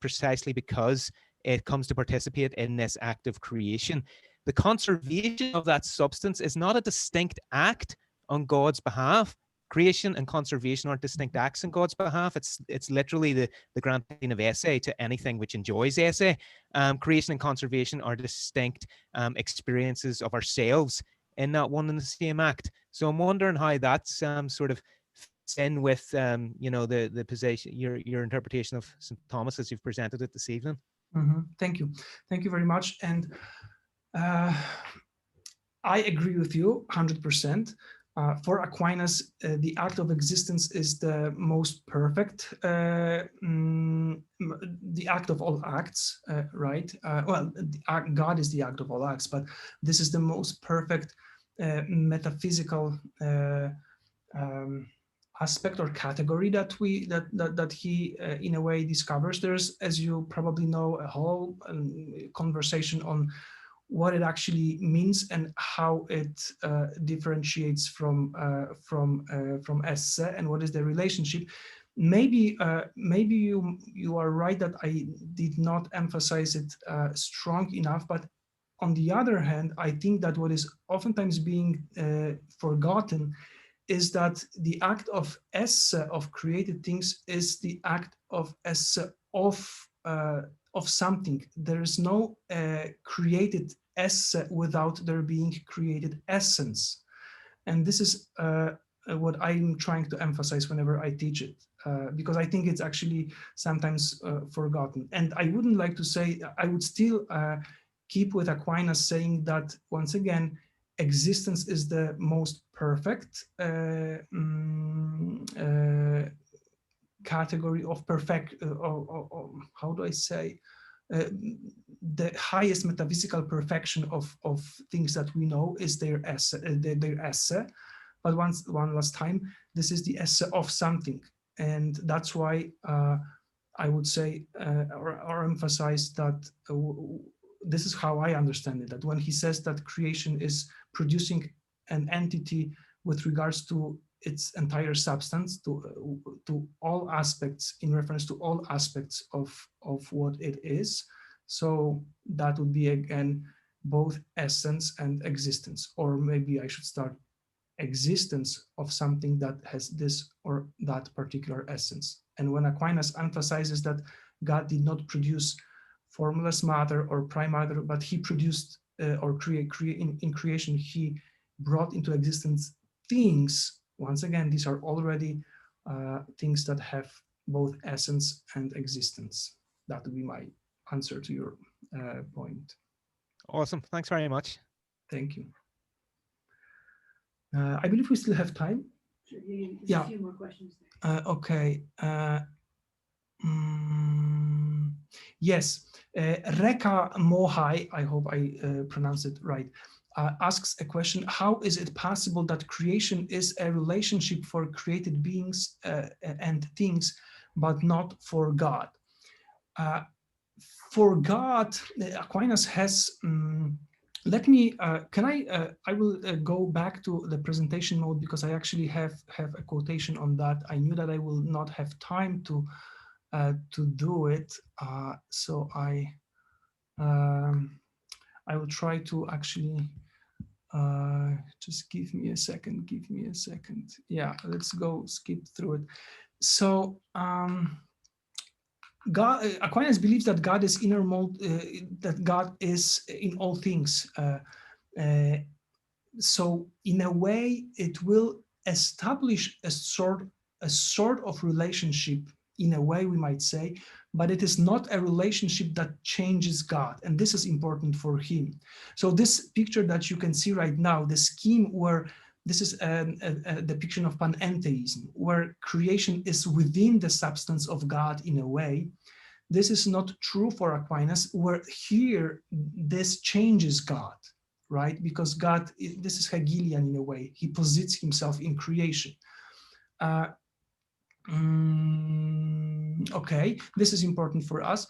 precisely because it comes to participate in this act of creation. The conservation of that substance is not a distinct act on God's behalf. Creation and conservation aren't distinct acts on God's behalf. It's literally the granting of esse to anything which enjoys esse. Creation and conservation are distinct experiences of ourselves in that one and the same act. So I'm wondering how that's sort of fits in with the position, your interpretation of St. Thomas as you've presented it this evening. Mm-hmm. Thank you very much. And I agree with you 100%. For Aquinas, the act of existence is the most perfect, the act of all acts, right? God is the act of all acts, but this is the most perfect metaphysical aspect or category that he in a way discovers. There's, as you probably know, a whole conversation on what it actually means and how it differentiates from esse and what is the relationship. Maybe you are right that I did not emphasize it strong enough, but on the other hand, I think that what is oftentimes being forgotten is that the act of esse, of created things, is the act of esse of something. There is no created esse without there being created essence. And this is what I'm trying to emphasize whenever I teach it, because I think it's actually sometimes forgotten. And I wouldn't like to say, I would still keep with Aquinas saying that, once again, existence is the most perfect category of perfect, how do I say, the highest metaphysical perfection of things that we know is their esse, but one last time, this is the esse of something, and that's why I would say or emphasize that this is how I understand it, that when he says that creation is producing an entity with regards to its entire substance, to all aspects, in reference to all aspects of what it is. So that would be again both essence and existence, or maybe I should start existence of something that has this or that particular essence. And when Aquinas emphasizes that God did not produce formless matter or prime matter, but he produced or in creation, he brought into existence things. Once again, these are already things that have both essence and existence. That would be my answer to your point. Awesome. Thanks very much. Thank you. I believe we still have time. Sure, there's Yeah. a few more questions there. Okay. Yes. Reka Mohai, I hope I pronounced it right, asks a question: how is it possible that creation is a relationship for created beings and things, but not for God? For God, Aquinas has, let me, I will go back to the presentation mode, because I actually have a quotation on that. I knew that I will not have time to do it. So I will try to actually, just give me a second. Yeah, let's go skip through it. So Aquinas believes that God is innermost, that God is in all things. So in a way, it will establish a sort of relationship, in a way we might say, but it is not a relationship that changes God. And this is important for him. So this picture that you can see right now, the scheme where this is a depiction of panentheism, where creation is within the substance of God in a way. This is not true for Aquinas, where here this changes God, right? Because God, this is Hegelian in a way. He posits himself in creation. Okay, this is important for us.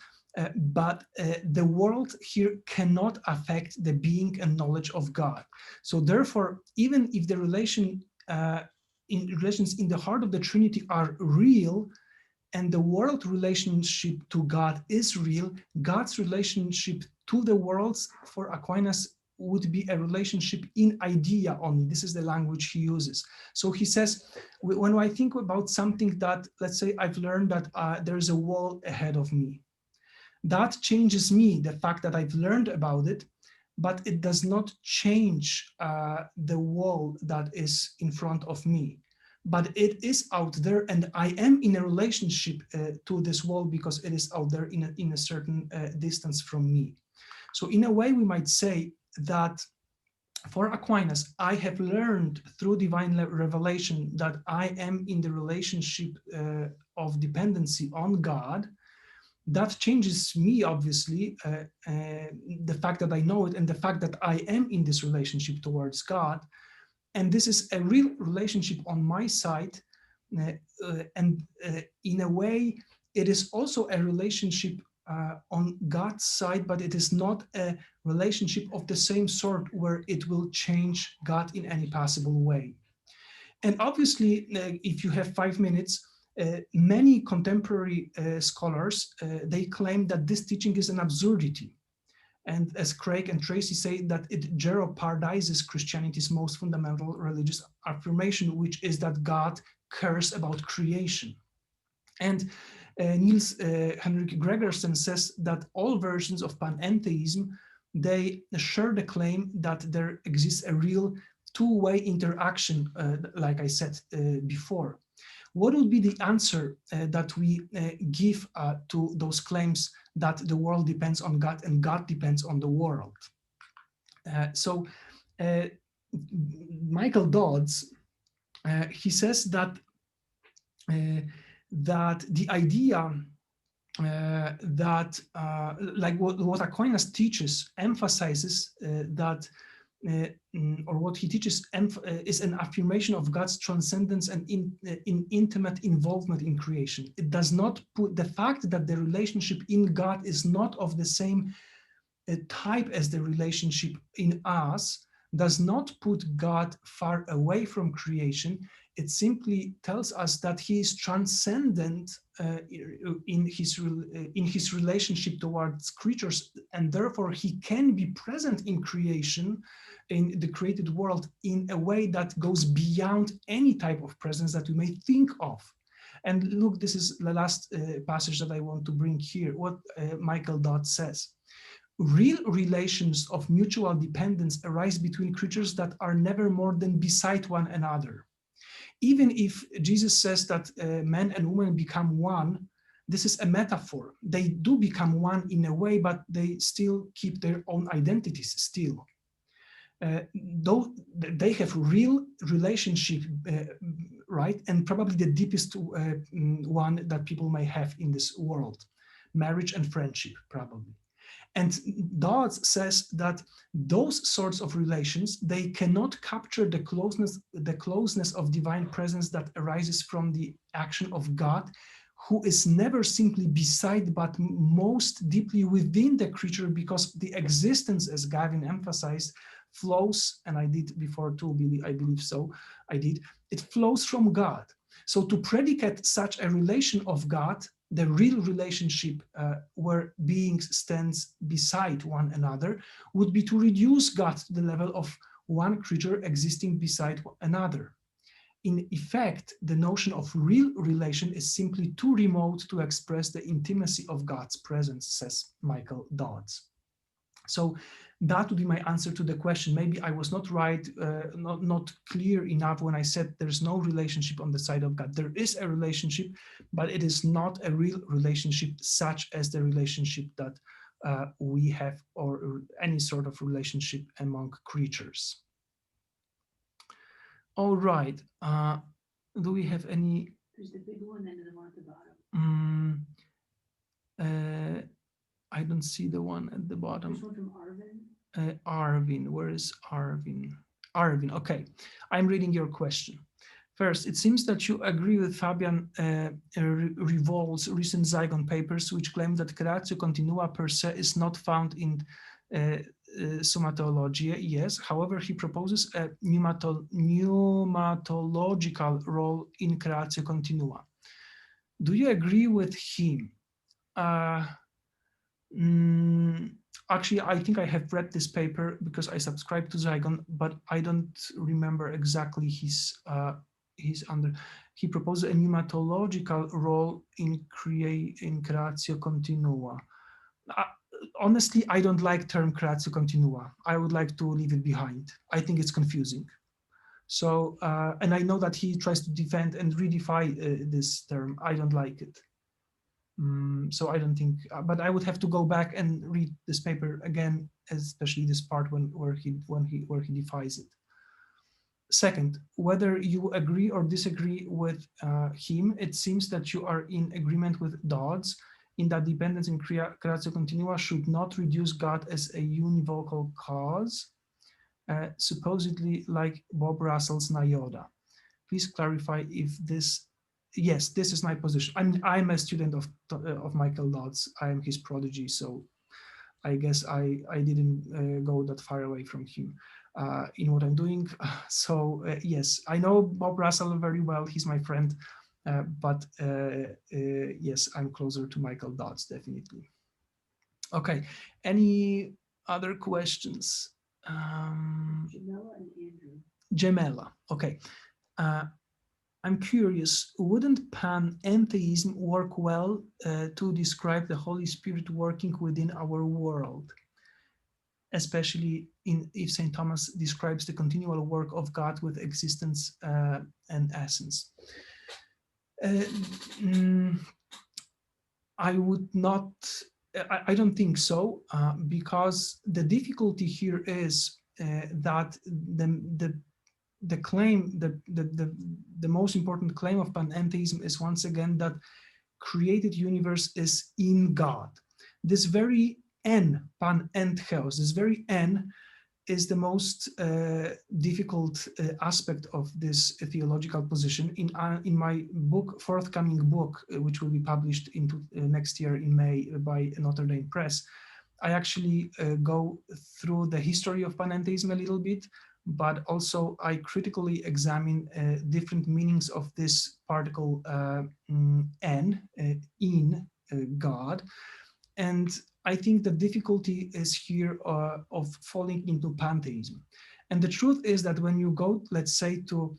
But the world here cannot affect the being and knowledge of God. So therefore, even if the relations in the heart of the Trinity are real, and the world relationship to God is real, God's relationship to the worlds for Aquinas would be a relationship in idea only. This is the language he uses. So he says, when I think about something that, let's say I've learned that there's a wall ahead of me, that changes me, the fact that I've learned about it, but it does not change the wall that is in front of me. But it is out there, and I am in a relationship to this wall because it is out there in a certain distance from me. So in a way, we might say that for Aquinas, I have learned through divine revelation that I am in the relationship of dependency on God. That changes me, obviously, the fact that I know it and the fact that I am in this relationship towards God. And this is a real relationship on my side. And in a way, it is also a relationship on God's side, but it is not a relationship of the same sort where it will change God in any possible way. And obviously, if you have 5 minutes, many contemporary scholars, they claim that this teaching is an absurdity. And as Craig and Tracy say, that it jeopardizes Christianity's most fundamental religious affirmation, which is that God cares about creation. And Niels Henrik Gregersen says that all versions of panentheism, they share the claim that there exists a real two-way interaction, like I said before. What would be the answer that we give to those claims that the world depends on God and God depends on the world? So Michael Dodds, he says that that the idea that like what Aquinas teaches emphasizes that or what he teaches is an affirmation of God's transcendence and in intimate involvement in creation. It does not put the fact that the relationship in God is not of the same type as the relationship in us, does not put God far away from creation. It simply tells us that he is transcendent in his relationship towards creatures, and therefore he can be present in creation, in the created world, in a way that goes beyond any type of presence that we may think of. And look, this is the last passage that I want to bring here, what Michael Dodd says. Real relations of mutual dependence arise between creatures that are never more than beside one another. Even if Jesus says that man and woman become one, this is a metaphor. They do become one in a way, but they still keep their own identities still. Though they have real relationship, right? And probably the deepest one that people may have in this world, marriage and friendship, probably. And Dodds says that those sorts of relations, they cannot capture the closeness of divine presence that arises from the action of God, who is never simply beside, but most deeply within the creature, because the existence, as Gavin emphasized, flows, and I did before too, I believe so, it flows from God. So to predicate such a relation of God, the real relationship where beings stands beside one another, would be to reduce God to the level of one creature existing beside another. In effect, the notion of real relation is simply too remote to express the intimacy of God's presence, says Michael Dodds. So that would be my answer to the question. Maybe I was not right, not clear enough when I said there's no relationship on the side of God. There is a relationship, but it is not a real relationship such as the relationship that we have, or any sort of relationship among creatures. All right. Do we have any? There's the big one and the one at the bottom. I don't see the one at the bottom. There's one from Arvin. Arvin, where is Arvin? Arvin, okay. I'm reading your question. First, it seems that you agree with Fabian Revol's recent Zygon papers, which claim that creatio continua per se is not found in somatology. Yes, however, he proposes a pneumatological role in creatio continua. Do you agree with him? Actually, I think I have read this paper because I subscribe to Zygon, but I don't remember exactly his under. He proposed a pneumatological role in creatio continua. Honestly, I don't like term creatio continua. I would like to leave it behind. I think it's confusing. So, and I know that he tries to defend and redefine this term. I don't like it. So I don't think, but I would have to go back and read this paper again, especially this part where he defies it. Second, whether you agree or disagree with him, it seems that you are in agreement with Dodds in that dependence in creatio continua should not reduce God as a univocal cause, supposedly like Bob Russell's Nioda. Please clarify if this. Yes, this is my position. I'm a student of Michael Dodds. I am his prodigy, so I guess I didn't go that far away from him in what I'm doing. So yes, I know Bob Russell very well. He's my friend, but yes, I'm closer to Michael Dodds, definitely. Okay, any other questions? Jamela and Andrew. Jamela, okay. I'm curious, wouldn't panentheism work well to describe the Holy Spirit working within our world, especially if St. Thomas describes the continual work of God with existence and essence? I would not, I don't think so, because the difficulty here is that the claim, the most important claim of panentheism is once again that created universe is in God. This very N, panentheos, this very N is the most difficult aspect of this theological position. In my book, forthcoming book, which will be published into next year in May by Notre Dame Press, I actually go through the history of panentheism a little bit, but also I critically examine different meanings of this particle N, in God. And I think the difficulty is here of falling into pantheism. And the truth is that when you go, let's say, to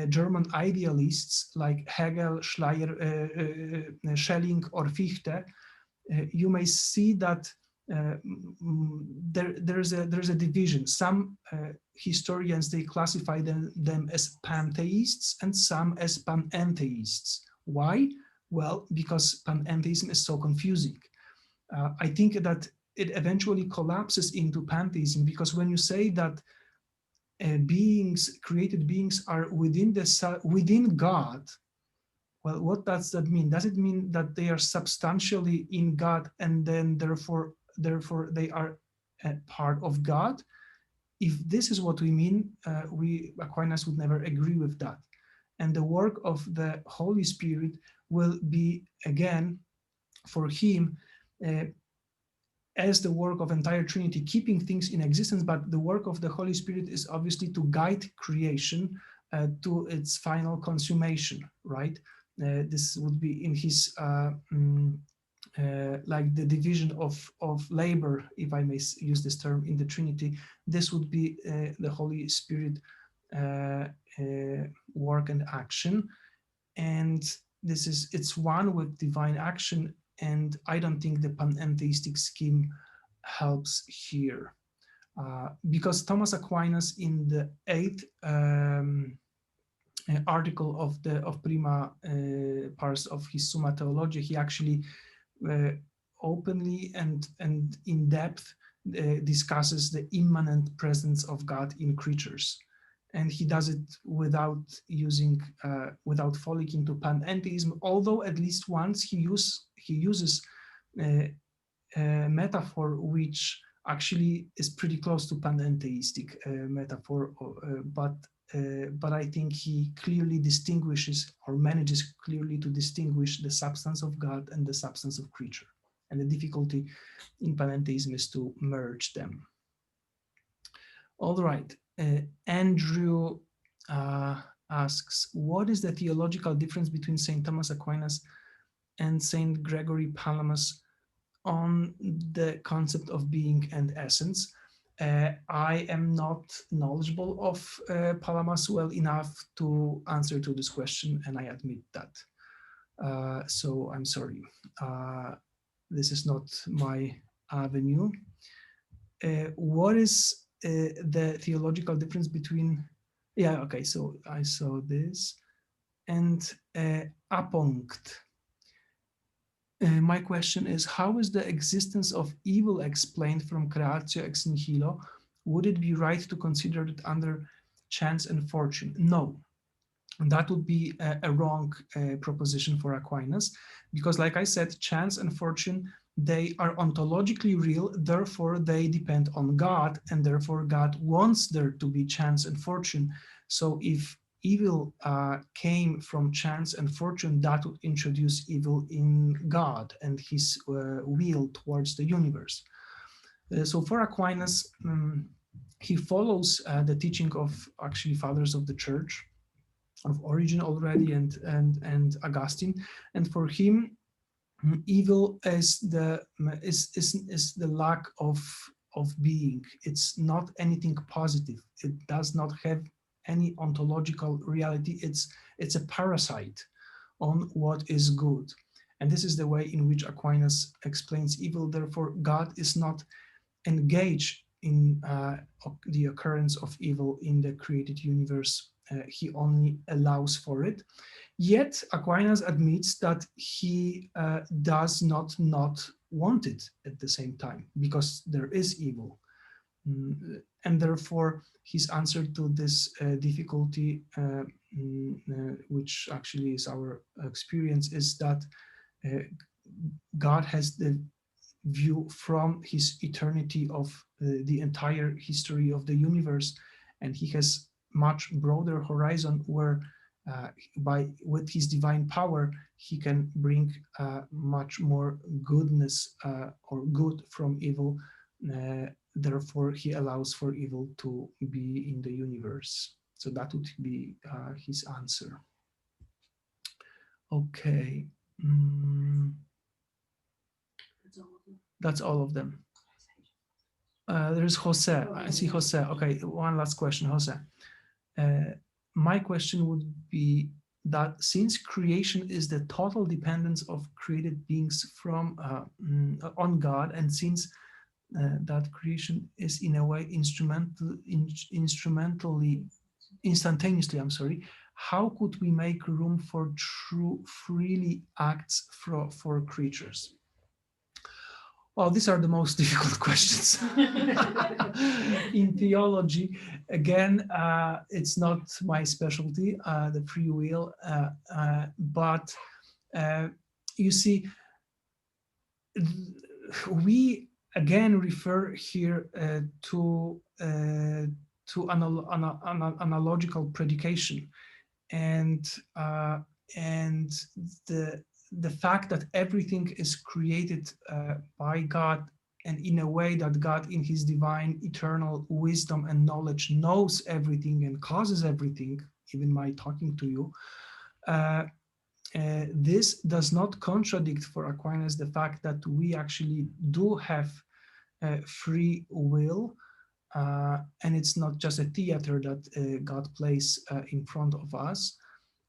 German idealists like Hegel, Schleyer, Schelling, or Fichte, you may see that there's a division. Some historians, they classify them as pantheists and some as panentheists. Why? Well, because panentheism is so confusing. I think that it eventually collapses into pantheism, because when you say that created beings are within God, well, what does that mean? Does it mean that they are substantially in God and then therefore they are a part of God? If this is what we mean, we Aquinas would never agree with that. And the work of the Holy Spirit will be, again, for him, as the work of entire Trinity, keeping things in existence, but the work of the Holy Spirit is obviously to guide creation to its final consummation, right? This would be in his, like the division of labor, if I may use this term, in the Trinity. This would be the Holy Spirit work and action. And it's one with divine action. And I don't think the panentheistic scheme helps here, because Thomas Aquinas, in the 8th article of Prima Pars of his Summa Theologiae, he actually openly and in depth discusses the immanent presence of God in creatures. And he does it without falling into panentheism, although at least once he uses a metaphor which actually is pretty close to panentheistic metaphor, but I think he clearly distinguishes, or manages clearly to distinguish, the substance of God and the substance of creature. And the difficulty in panentheism is to merge them. All right. Andrew asks, what is the theological difference between St. Thomas Aquinas and St. Gregory Palamas on the concept of being and essence? I am not knowledgeable of Palamas well enough to answer to this question, and I admit that. So I'm sorry. This is not my avenue. What is the theological difference between, okay, so I saw this, and Apunkt. My question is, how is the existence of evil explained from creatio ex nihilo? Would it be right to consider it under chance and fortune? No, that would be a wrong proposition for Aquinas, because, like I said, chance and fortune, they are ontologically real, therefore they depend on God, and therefore God wants there to be chance and fortune. So if evil came from chance and fortune, that would introduce evil in God and his will towards the universe. So for Aquinas, he follows the teaching of actually fathers of the church, of Origen already, and Augustine, and for him, evil is the lack of being. It's not anything positive. It does not have any ontological reality. It's a parasite on what is good. And this is the way in which Aquinas explains evil. Therefore, God is not engaged in the occurrence of evil in the created universe. He only allows for it. Yet Aquinas admits that he does not want it at the same time, because there is evil. And therefore, his answer to this difficulty, which actually is our experience, is that God has the view from his eternity of the entire history of the universe, and he has much broader horizon where with his divine power he can bring much more goodness or good from evil. Therefore he allows for evil to be in the universe. So that would be his answer. Okay. That's all of them. There's Jose. I see Jose. Okay, one last question, Jose. My question would be that since creation is the total dependence of created beings from on God, and since that creation is in a way instantaneously, I'm sorry, how could we make room for true freely acts for creatures? Well, these are the most difficult questions in theology. Again, it's not my specialty, the free will, but you see, we again refer here to analogical predication, and the fact that everything is created by God, and in a way that God in his divine eternal wisdom and knowledge knows everything and causes everything, even my talking to you, this does not contradict for Aquinas the fact that we actually do have free will, and it's not just a theater that God plays in front of us.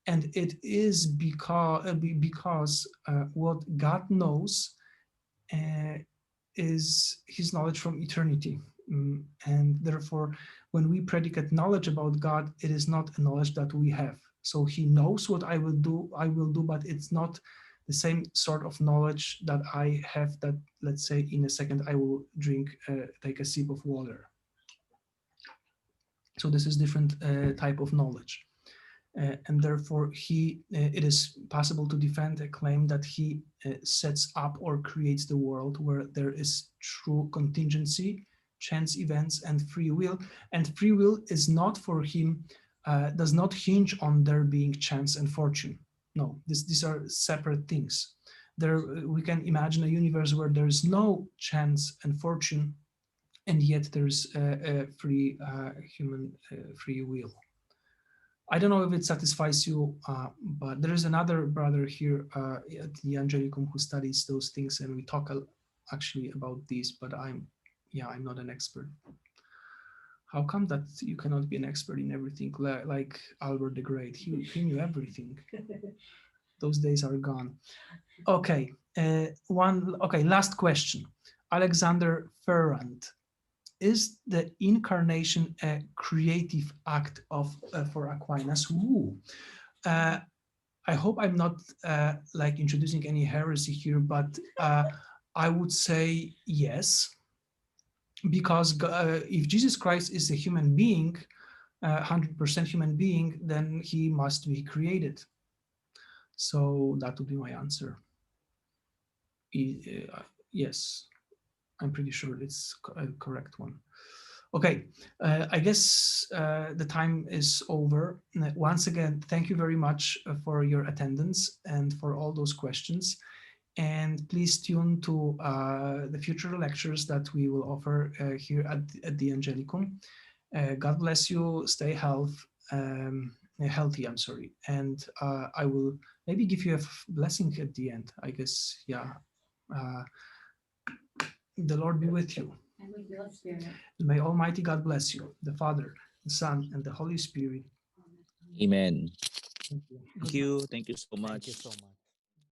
And it is because what God knows is his knowledge from eternity. And therefore, when we predicate knowledge about God, it is not a knowledge that we have. So he knows what I will do, but it's not the same sort of knowledge that I have, that, let's say, in a second I will take a sip of water. So this is different type of knowledge. And therefore it is possible to defend a claim that he sets up or creates the world where there is true contingency, chance events, and free will. And free will is not for him, does not hinge on there being chance and fortune. No, these are separate things. We can imagine a universe where there is no chance and fortune, and yet there's a free human free will. I don't know if it satisfies you, but there is another brother here at the Angelicum who studies those things, and we talk actually about these, but I'm not an expert. How come that you cannot be an expert in everything like Albert the Great? He knew everything. Those days are gone. Okay, last question. Alexander Ferrand. Is the incarnation a creative act for Aquinas? I hope I'm not like introducing any heresy here, but I would say yes, because if Jesus Christ is a human being, 100% human being, then he must be created. So that would be my answer. Yes, I'm pretty sure it's a correct one. Okay, I guess the time is over. Once again, thank you very much for your attendance and for all those questions. And please tune to the future lectures that we will offer here at the Angelicum. God bless you. Stay healthy. I'm sorry. And I will maybe give you a blessing at the end. I guess, yeah. The Lord be with you. May Almighty God bless you, the Father, the Son, and the Holy Spirit. Amen. Thank you. Thank you. Thank you so much. Thank you so much.